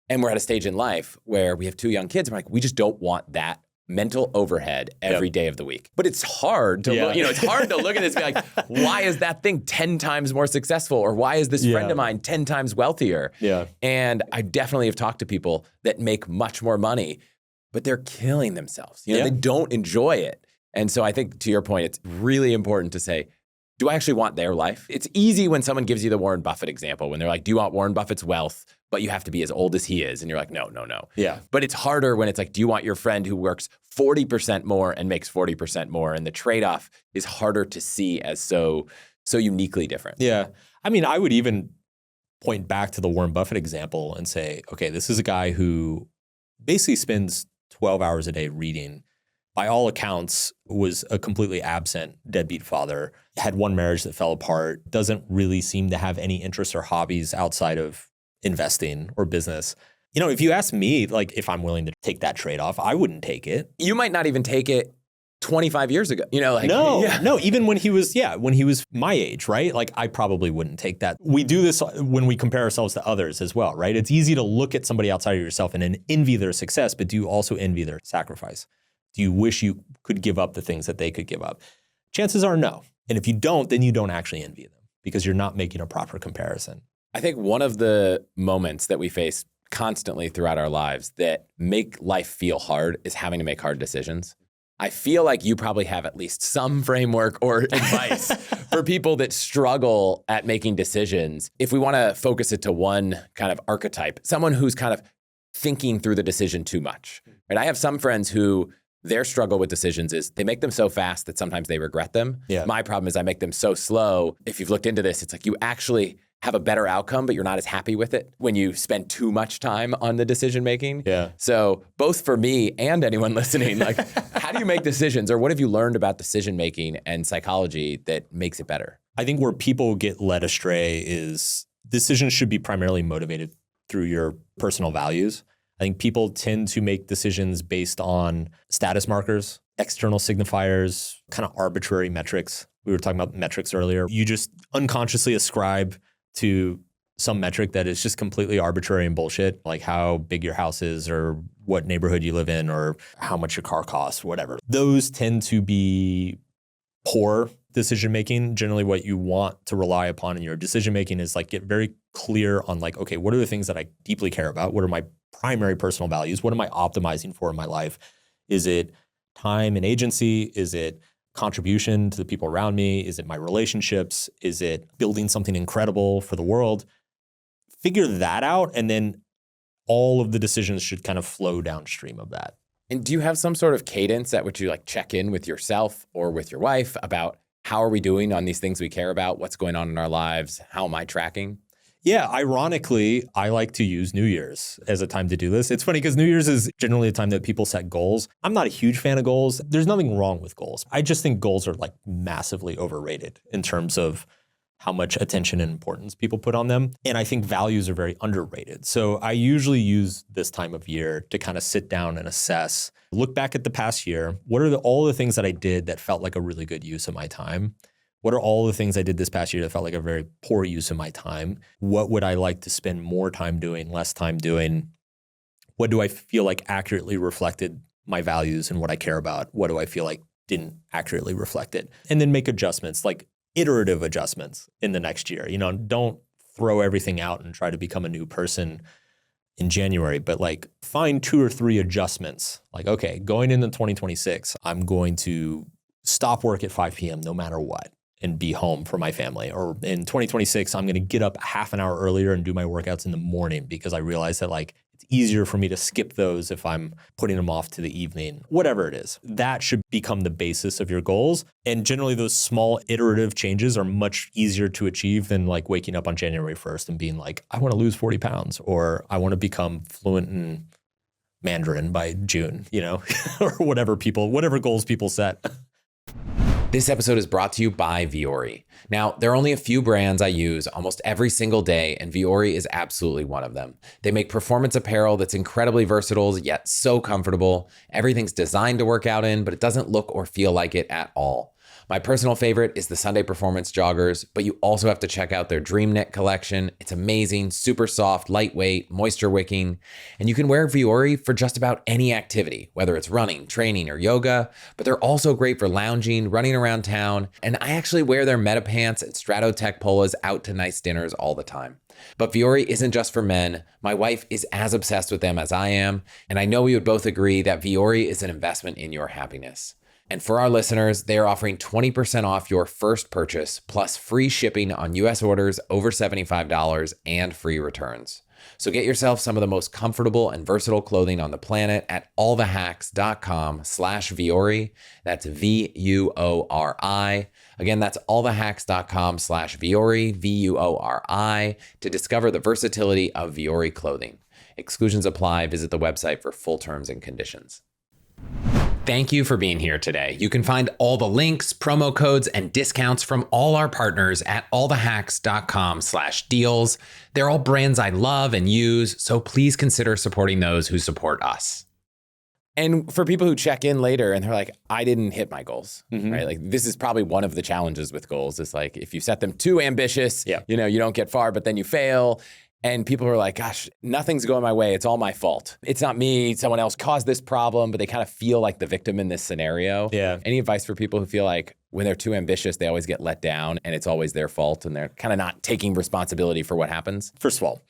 And we're at a stage in life where we have 2 young kids. We're like, we just don't want that mental overhead every day of the week. But it's hard to look, it's hard to look at this and be like, why is that thing 10 times more successful? Or why is this friend of mine 10 times wealthier? Yeah. And I definitely have talked to people that make much more money, but they're killing themselves. They don't enjoy it. And so I think to your point, it's really important to say, do I actually want their life? It's easy when someone gives you the Warren Buffett example, when they're like, do you want Warren Buffett's wealth, but you have to be as old as he is? And you're like, no. Yeah. But it's harder when it's like, do you want your friend who works 40% more and makes 40% more? And the trade-off is harder to see as so uniquely different. Yeah. I mean, I would even point back to the Warren Buffett example and say, okay, this is a guy who basically spends 12 hours a day reading. By all accounts, was a completely absent deadbeat father, had one marriage that fell apart, doesn't really seem to have any interests or hobbies outside of investing or business. If you ask me, like if I'm willing to take that trade-off, I wouldn't take it. You might not even take it 25 years ago, No, even when he was my age, right? Like I probably wouldn't take that. We do this when we compare ourselves to others as well, right? It's easy to look at somebody outside of yourself and envy their success, but do you also envy their sacrifice? Do you wish you could give up the things that they could give up? Chances are no. And if you don't, then you don't actually envy them because you're not making a proper comparison. I think one of the moments that we face constantly throughout our lives that make life feel hard is having to make hard decisions. I feel like you probably have at least some framework or advice for people that struggle at making decisions. If we want to focus it to one kind of archetype, someone who's kind of thinking through the decision too much. Right? I have some friends who their struggle with decisions is they make them so fast that sometimes they regret them. Yeah. My problem is I make them so slow. If you've looked into this, it's like you actually have a better outcome, but you're not as happy with it when you spend too much time on the decision making. Yeah. So both for me and anyone listening, like how do you make decisions, or what have you learned about decision making and psychology that makes it better? I think where people get led astray is decisions should be primarily motivated through your personal values. I think people tend to make decisions based on status markers, external signifiers, kind of arbitrary metrics. We were talking about metrics earlier. You just unconsciously ascribe to some metric that is just completely arbitrary and bullshit, like how big your house is or what neighborhood you live in or how much your car costs, whatever. Those tend to be poor decision-making. Generally what you want to rely upon in your decision-making is like get very clear on like, okay, what are the things that I deeply care about? What are my primary personal values? What am I optimizing for in my life? Is it time and agency? Is it contribution to the people around me? Is it my relationships? Is it building something incredible for the world? Figure that out, and then all of the decisions should kind of flow downstream of that. And do you have some sort of cadence at which you like check in with yourself or with your wife about how are we doing on these things we care about? What's going on in our lives? How am I tracking? Yeah, ironically, I like to use New Year's as a time to do this. It's funny because New Year's is generally a time that people set goals. I'm not a huge fan of goals. There's nothing wrong with goals. I just think goals are like massively overrated in terms of how much attention and importance people put on them. And I think values are very underrated. So I usually use this time of year to kind of sit down and assess, look back at the past year. What are all the things that I did that felt like a really good use of my time? What are all the things I did this past year that felt like a very poor use of my time? What would I like to spend more time doing, less time doing? What do I feel like accurately reflected my values and what I care about? What do I feel like didn't accurately reflect it? And then make adjustments, like iterative adjustments in the next year. Don't throw everything out and try to become a new person in January, but like find 2 or 3 adjustments. Like, okay, going into 2026, I'm going to stop work at 5 p.m. no matter what and be home for my family. Or in 2026, I'm going to get up half an hour earlier and do my workouts in the morning because I realize that like it's easier for me to skip those if I'm putting them off to the evening, whatever it is. That should become the basis of your goals. And generally those small iterative changes are much easier to achieve than like waking up on January 1st and being like, I want to lose 40 pounds or I want to become fluent in Mandarin by June, or whatever goals people set. This episode is brought to you by Vuori. Now, there are only a few brands I use almost every single day, and Vuori is absolutely one of them. They make performance apparel that's incredibly versatile, yet so comfortable. Everything's designed to work out in, but it doesn't look or feel like it at all. My personal favorite is the Sunday Performance joggers, but you also have to check out their Dream Knit collection. It's amazing, super soft, lightweight, moisture wicking, and you can wear Vuori for just about any activity, whether it's running, training, or yoga, but they're also great for lounging, running around town, and I actually wear their Meta pants and Stratotech polos out to nice dinners all the time. But Vuori isn't just for men. My wife is as obsessed with them as I am, and I know we would both agree that Vuori is an investment in your happiness. And for our listeners, they are offering 20% off your first purchase, plus free shipping on US orders over $75 and free returns. So get yourself some of the most comfortable and versatile clothing on the planet at allthehacks.com/Vuori. That's VUORI. Again, that's allthehacks.com/Vuori, VUORI, to discover the versatility of Vuori clothing. Exclusions apply. Visit the website for full terms and conditions. Thank you for being here today. You can find all the links, promo codes, and discounts from all our partners at allthehacks.com/deals. They're all brands I love and use, so please consider supporting those who support us. And for people who check in later and they're like, I didn't hit my goals, right? Like this is probably one of the challenges with goals. It's like if you set them too ambitious, you don't get far, but then you fail. And people are like, gosh, nothing's going my way. It's all my fault. It's not me. Someone else caused this problem, but they kind of feel like the victim in this scenario. Yeah. Any advice for people who feel like when they're too ambitious, they always get let down and it's always their fault and they're kind of not taking responsibility for what happens? First of all,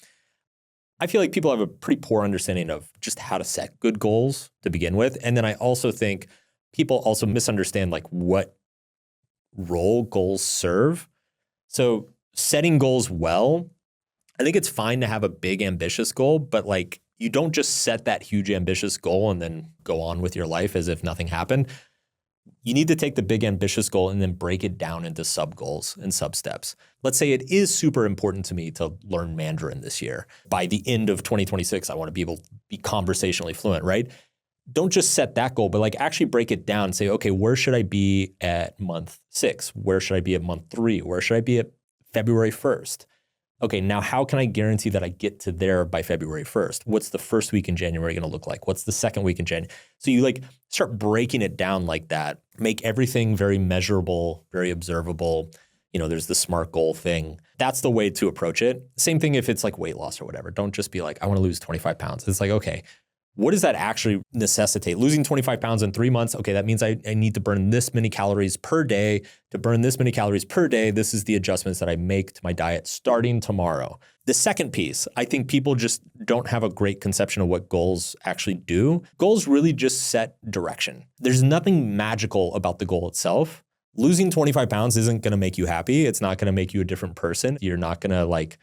I feel like people have a pretty poor understanding of just how to set good goals to begin with. And then I also think people also misunderstand like what role goals serve. So setting goals well, I think it's fine to have a big ambitious goal, but like you don't just set that huge ambitious goal and then go on with your life as if nothing happened. You need to take the big ambitious goal and then break it down into sub goals and sub steps. Let's say it is super important to me to learn Mandarin this year. By the end of 2026, I want to be able to be conversationally fluent, right? Don't just set that goal, but like actually break it down and say, okay, where should I be at month 6? Where should I be at month 3? Where should I be at February 1st? Okay, now how can I guarantee that I get to there by February 1st? What's the first week in January going to look like? What's the second week in January? So you like start breaking it down like that, make everything very measurable, very observable. There's the SMART goal thing. That's the way to approach it. Same thing if it's like weight loss or whatever. Don't just be like, I want to lose 25 pounds. It's like, okay, what does that actually necessitate? Losing 25 pounds in 3 months, okay, that means I need to burn this many calories per day. To burn this many calories per day, this is the adjustments that I make to my diet starting tomorrow. The second piece, I think people just don't have a great conception of what goals actually do. Goals really just set direction. There's nothing magical about the goal itself. Losing 25 pounds isn't going to make you happy. It's not going to make you a different person. You're not going to like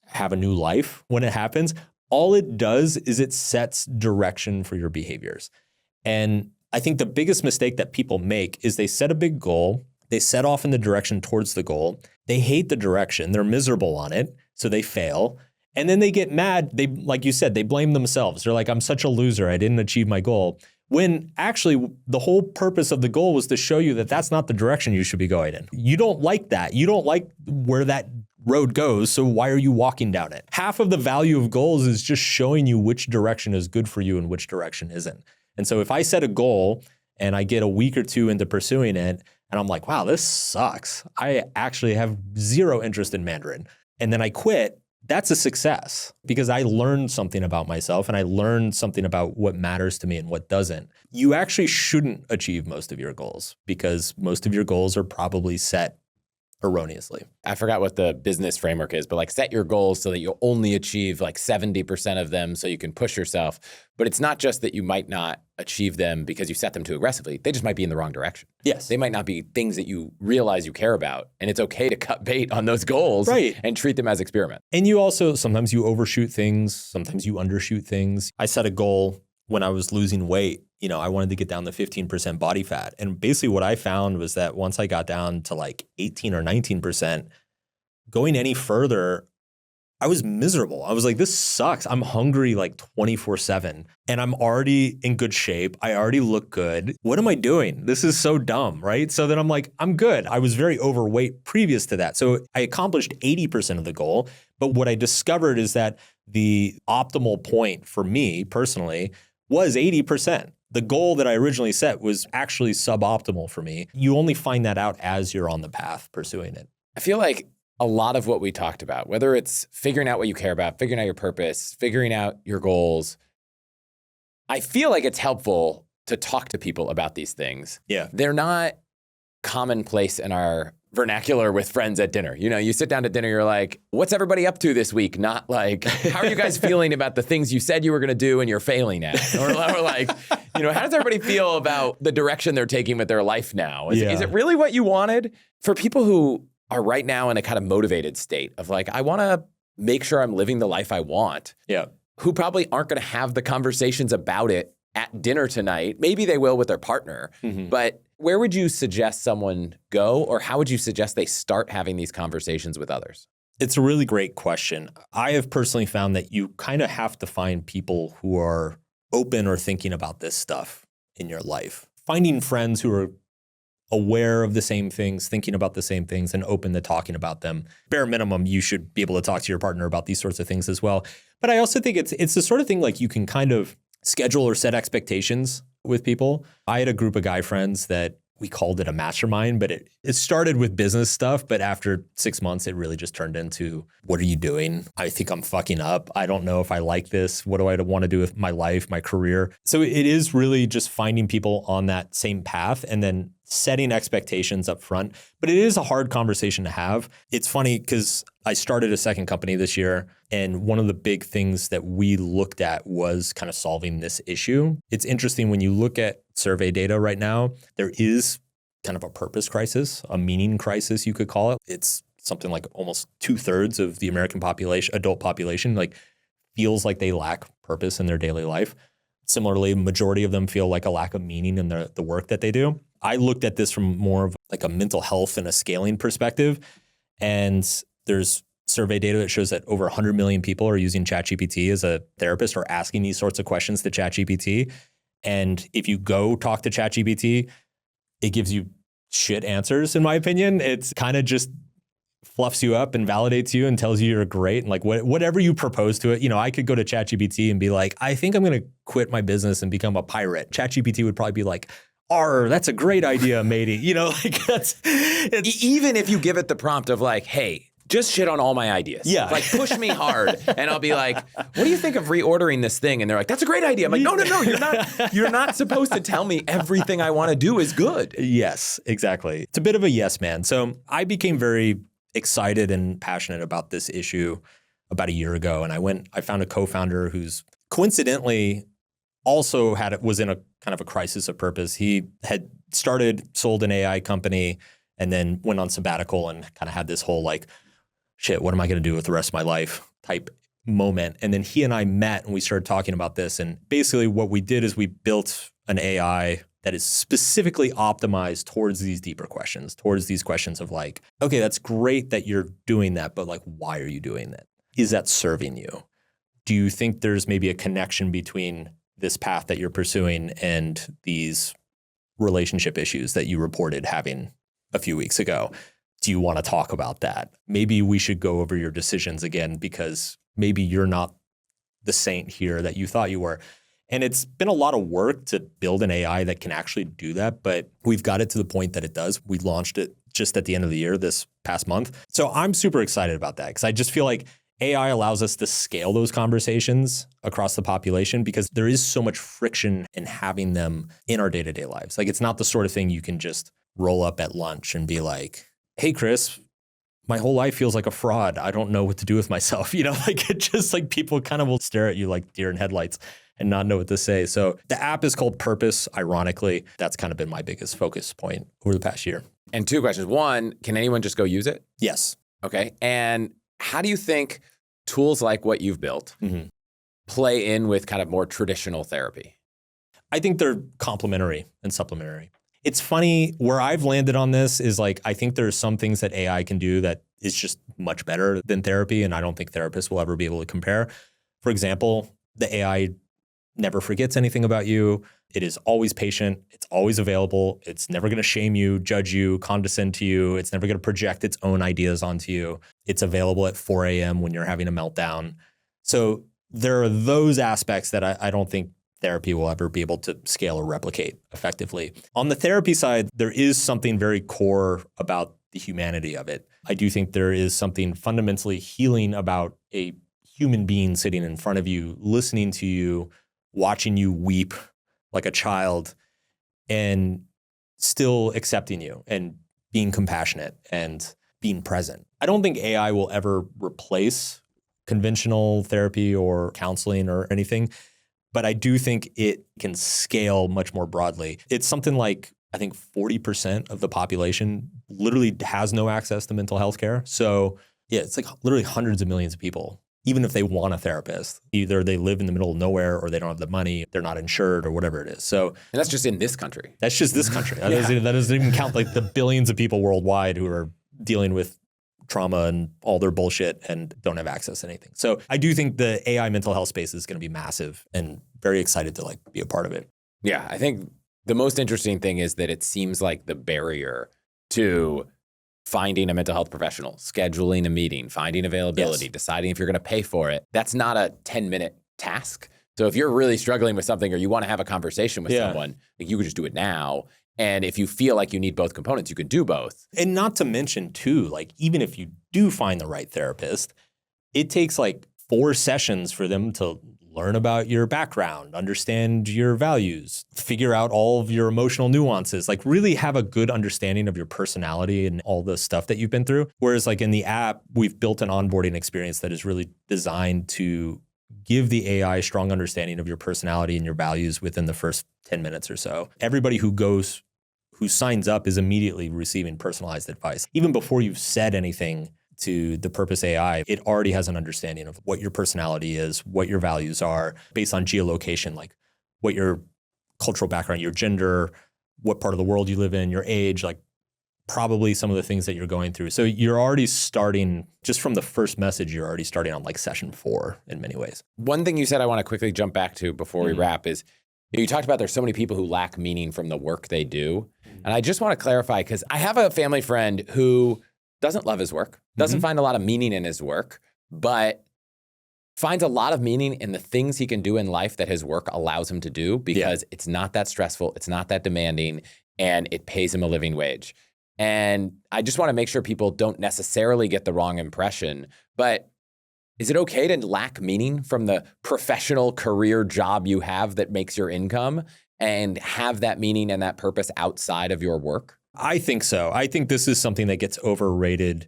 have a new life when it happens. All it does is it sets direction for your behaviors. And I think the biggest mistake that people make is they set a big goal, they set off in the direction towards the goal, they hate the direction, they're miserable on it, so they fail. And then they get mad, like you said, they blame themselves. They're like, I'm such a loser, I didn't achieve my goal. When actually the whole purpose of the goal was to show you that that's not the direction you should be going in. You don't like that. You don't like where that road goes, so why are you walking down it? Half of the value of goals is just showing you which direction is good for you and which direction isn't. And so if I set a goal and I get a week or two into pursuing it and I'm like, wow, this sucks. I actually have zero interest in Mandarin. And then I quit that's a success because I learned something about myself and I learned something about what matters to me and what doesn't. You actually shouldn't achieve most of your goals because most of your goals are probably set erroneously. I forgot what the business framework is, but like set your goals so that you'll only achieve like 70% of them so you can push yourself. But it's not just that you might not achieve them because you set them too aggressively. They just might be in the wrong direction. Yes. They might not be things that you realize you care about. And it's okay to cut bait on those goals and treat them as experiments. And you also, sometimes you overshoot things. Sometimes you undershoot things. I set a goal when I was losing weight. I wanted to get down to 15% body fat. And basically what I found was that once I got down to like 18 or 19%, going any further, I was miserable. I was like, this sucks. I'm hungry like 24/7 and I'm already in good shape. I already look good. What am I doing? This is so dumb, right? So then I'm like, I'm good. I was very overweight previous to that. So I accomplished 80% of the goal. But what I discovered is that the optimal point for me personally was 80%. The goal that I originally set was actually suboptimal for me. You only find that out as you're on the path pursuing it. I feel like a lot of what we talked about, whether it's figuring out what you care about, figuring out your purpose, figuring out your goals, I feel like it's helpful to talk to people about these things. Yeah. They're not commonplace in our vernacular with friends at dinner. You sit down to dinner, you're like, what's everybody up to this week? Not like, how are you guys feeling about the things you said you were going to do and you're failing at? Or like, how does everybody feel about the direction they're taking with their life now? Is it really what you wanted? For people who are right now in a kind of motivated state of like, I want to make sure I'm living the life I want. Yeah. Who probably aren't going to have the conversations about it at dinner tonight. Maybe they will with their partner, but where would you suggest someone go, or how would you suggest they start having these conversations with others? It's a really great question. I have personally found that you kind of have to find people who are open or thinking about this stuff in your life. Finding friends who are aware of the same things, thinking about the same things, and open to talking about them. Bare minimum, you should be able to talk to your partner about these sorts of things as well. But I also think it's the sort of thing like you can kind of schedule or set expectations with people. I had a group of guy friends that we called it a mastermind, but it started with business stuff. But after 6 months, it really just turned into, what are you doing? I think I'm fucking up. I don't know if I like this. What do I want to do with my life, my career? So it is really just finding people on that same path and then setting expectations up front. But it is a hard conversation to have. It's funny because I started a second company this year, and one of the big things that we looked at was kind of solving this issue. It's interesting when you look at survey data right now, there is kind of a purpose crisis, a meaning crisis, you could call it. It's something like almost 2/3 of the American population, adult population, like feels like they lack purpose in their daily life. Similarly, majority of them feel like a lack of meaning in the work that they do. I looked at this from more of like a mental health and a scaling perspective. And there's survey data that shows that over 100 million people are using ChatGPT as a therapist or asking these sorts of questions to ChatGPT. And if you go talk to ChatGPT, it gives you shit answers, in my opinion. It's kind of just fluffs you up and validates you and tells you you're great. And like whatever you propose to it, I could go to ChatGPT and be like, I think I'm going to quit my business and become a pirate. ChatGPT would probably be like, that's a great idea, matey. Even if you give it the prompt of like, hey, just shit on all my ideas. Yeah. Like push me hard. And I'll be like, what do you think of reordering this thing? And they're like, that's a great idea. I'm like, no, you're not supposed to tell me everything I want to do is good. Yes, exactly. It's a bit of a yes man. So I became very excited and passionate about this issue about a year ago. And I found a co-founder who's coincidentally also was in a kind of a crisis of purpose. He had sold an AI company and then went on sabbatical and kind of had this whole like, shit, what am I going to do with the rest of my life type moment. And then he and I met and we started talking about this. And basically what we did is we built an AI that is specifically optimized towards these deeper questions, towards these questions of like, okay, that's great that you're doing that, but like, why are you doing that? Is that serving you? Do you think there's maybe a connection between this path that you're pursuing and these relationship issues that you reported having a few weeks ago? Do you want to talk about that? Maybe we should go over your decisions again because maybe you're not the saint here that you thought you were. And it's been a lot of work to build an AI that can actually do that, but we've got it to the point that it does. We launched it just at the end of the year this past month. So I'm super excited about that because I just feel like AI allows us to scale those conversations across the population because there is so much friction in having them in our day-to-day lives. Like, it's not the sort of thing you can just roll up at lunch and be like, hey, Chris, my whole life feels like a fraud. I don't know what to do with myself. Like it just like people kind of will stare at you like deer in headlights and not know what to say. So the app is called Purpose. Ironically, that's kind of been my biggest focus point over the past year. And two questions. One, can anyone just go use it? Yes. Okay. And how do you think tools like what you've built play in with kind of more traditional therapy? I think they're complementary and supplementary. It's funny, where I've landed on this is like, I think there's some things that AI can do that is just much better than therapy, and I don't think therapists will ever be able to compare. For example, the AI never forgets anything about you. It is always patient. It's always available. It's never going to shame you, judge you, condescend to you. It's never going to project its own ideas onto you. It's available at 4 a.m. when you're having a meltdown. So there are those aspects that I don't think therapy will ever be able to scale or replicate effectively. On the therapy side, there is something very core about the humanity of it. I do think there is something fundamentally healing about a human being sitting in front of you, listening to you, watching you weep like a child, and still accepting you and being compassionate and being present. I don't think AI will ever replace conventional therapy or counseling or anything, but I do think it can scale much more broadly. It's something like, I think 40% of the population literally has no access to mental health care. So yeah, it's like literally hundreds of millions of people, even if they want a therapist. Either they live in the middle of nowhere or they don't have the money, they're not insured or whatever it is. So And that's just in this country. that's just this country. That doesn't even count like the billions of people worldwide who are dealing with trauma and all their bullshit and don't have access to anything. So I do think the AI mental health space is going to be massive, and very excited to like be a part of it. Yeah, I think the most interesting thing is that it seems like the barrier to finding a mental health professional, scheduling a meeting, finding availability, deciding if you're going to pay for it, that's not a 10-minute task. So if you're really struggling with something or you want to have a conversation with someone, like, you could just do it now. And if you feel like you need both components, you can do both. And not to mention too, like, even if you do find the right therapist, it takes like 4 sessions for them to learn about your background, understand your values, figure out all of your emotional nuances, like really have a good understanding of your personality and all the stuff that you've been through. Whereas like in the app, we've built an onboarding experience that is really designed to give the AI a strong understanding of your personality and your values within the first 10 minutes or so. Everybody who signs up is immediately receiving personalized advice. Even before you've said anything to the Purpose AI, it already has an understanding of what your personality is, what your values are, based on geolocation, like what your cultural background, your gender, what part of the world you live in, your age, like probably some of the things that you're going through. So you're already starting, just from the first message, you're already starting on like session 4 in many ways. One thing you said I want to quickly jump back to before we wrap is, you talked about there's so many people who lack meaning from the work they do. And I just want to clarify, because I have a family friend who doesn't love his work, doesn't find a lot of meaning in his work, but finds a lot of meaning in the things he can do in life that his work allows him to do, because it's not that stressful, it's not that demanding, and it pays him a living wage. And I just want to make sure people don't necessarily get the wrong impression, but is it okay to lack meaning from the professional career job you have that makes your income, and have that meaning and that purpose outside of your work? I think so. I think this is something that gets overrated,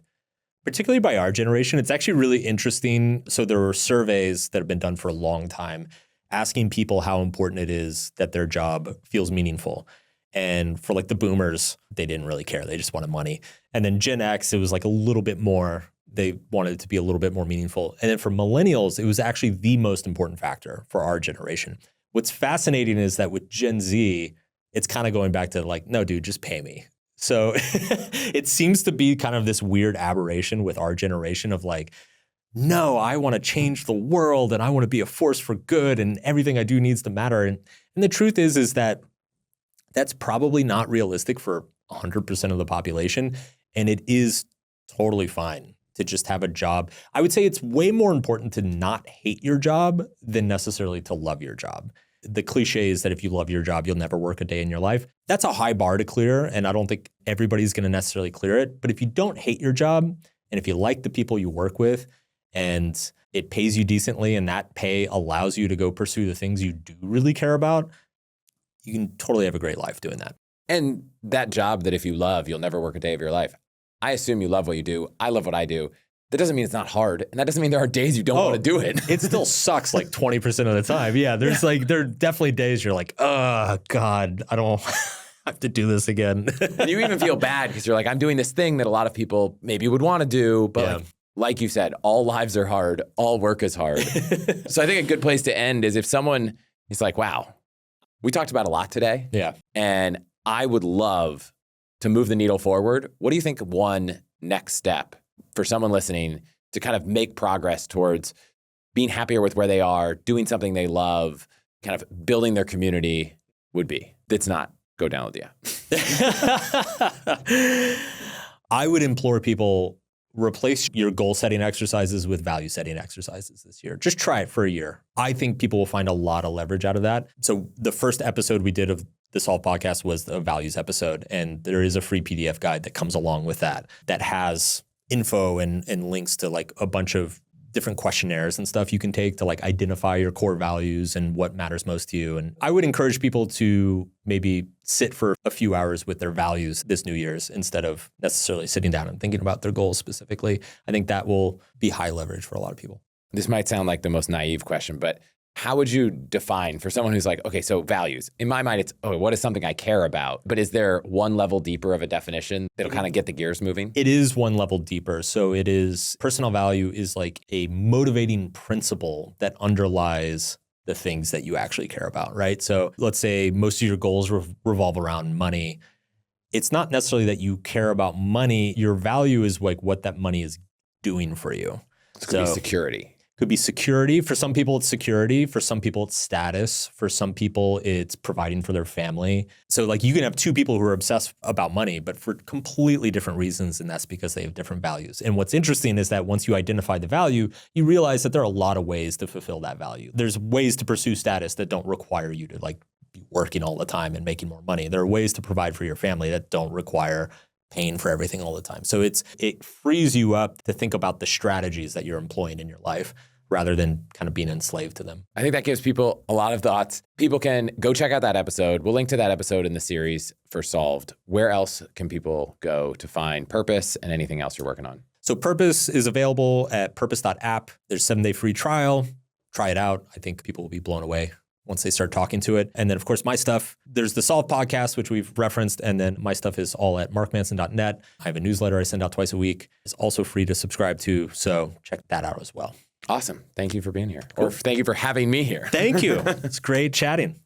particularly by our generation. It's actually really interesting. So there are surveys that have been done for a long time asking people how important it is that their job feels meaningful. And for like the boomers, they didn't really care. They just wanted money. And then Gen X, it was like a little bit more. They wanted it to be a little bit more meaningful. And then for millennials, it was actually the most important factor for our generation. What's fascinating is that with Gen Z, it's kind of going back to like, no, dude, just pay me. So it seems to be kind of this weird aberration with our generation of like, no, I want to change the world and I want to be a force for good and everything I do needs to matter. And the truth is that that's probably not realistic for 100% of the population. And it is totally fine to just have a job. I would say it's way more important to not hate your job than necessarily to love your job. The cliche is that if you love your job, you'll never work a day in your life. That's a high bar to clear, and I don't think everybody's going to necessarily clear it. But if you don't hate your job, and if you like the people you work with, and it pays you decently, and that pay allows you to go pursue the things you do really care about, you can totally have a great life doing that. And that job that if you love, you'll never work a day of your life. I assume you love what you do. I love what I do. That doesn't mean it's not hard. And that doesn't mean there are days you don't want to do it. It still sucks like 20% of the time. Yeah, there are definitely days you're like, oh, God, I don't have to do this again. And you even feel bad because you're like, I'm doing this thing that a lot of people maybe would want to do. But like you said, all lives are hard. All work is hard. So I think a good place to end is if someone is like, wow, we talked about a lot today. Yeah. And I would love to move the needle forward. What do you think one next step for someone listening to kind of make progress towards being happier with where they are, doing something they love, kind of building their community would be? That's not go download the app. I would implore people, replace your goal setting exercises with value setting exercises this year. Just try it for a year. I think people will find a lot of leverage out of that. So the first episode we did of the Solve podcast was the values episode. And there is a free PDF guide that comes along with that has info and links to like a bunch of different questionnaires and stuff you can take to like identify your core values and what matters most to you. And I would encourage people to maybe sit for a few hours with their values this New Year's instead of necessarily sitting down and thinking about their goals specifically. I think that will be high leverage for a lot of people. This might sound like the most naive question, but how would you define for someone who's like, okay, so values? In my mind, it's, oh, what is something I care about? But is there one level deeper of a definition that'll kind of get the gears moving? It is one level deeper. So it is, personal value is like a motivating principle that underlies the things that you actually care about, right? So let's say most of your goals revolve around money. It's not necessarily that you care about money. Your value is like what that money is doing for you. It could be security. Could be security. For some people, it's security. For some people, it's status. For some people, it's providing for their family. So like you can have two people who are obsessed about money, but for completely different reasons, and that's because they have different values. And what's interesting is that once you identify the value, you realize that there are a lot of ways to fulfill that value. There's ways to pursue status that don't require you to like be working all the time and making more money. There are ways to provide for your family that don't require paying for everything all the time. So it frees you up to think about the strategies that you're employing in your life rather than kind of being enslaved to them. I think that gives people a lot of thoughts. People can go check out that episode. We'll link to that episode in the series for Solved. Where else can people go to find Purpose and anything else you're working on? So Purpose is available at purpose.app. There's a 7-day free trial. Try it out. I think people will be blown away once they start talking to it. And then, of course, my stuff, there's the Solve podcast, which we've referenced. And then my stuff is all at markmanson.net. I have a newsletter I send out twice a week. It's also free to subscribe to. So check that out as well. Awesome. Thank you for being here. Cool. Or thank you for having me here. Thank you. It's great chatting.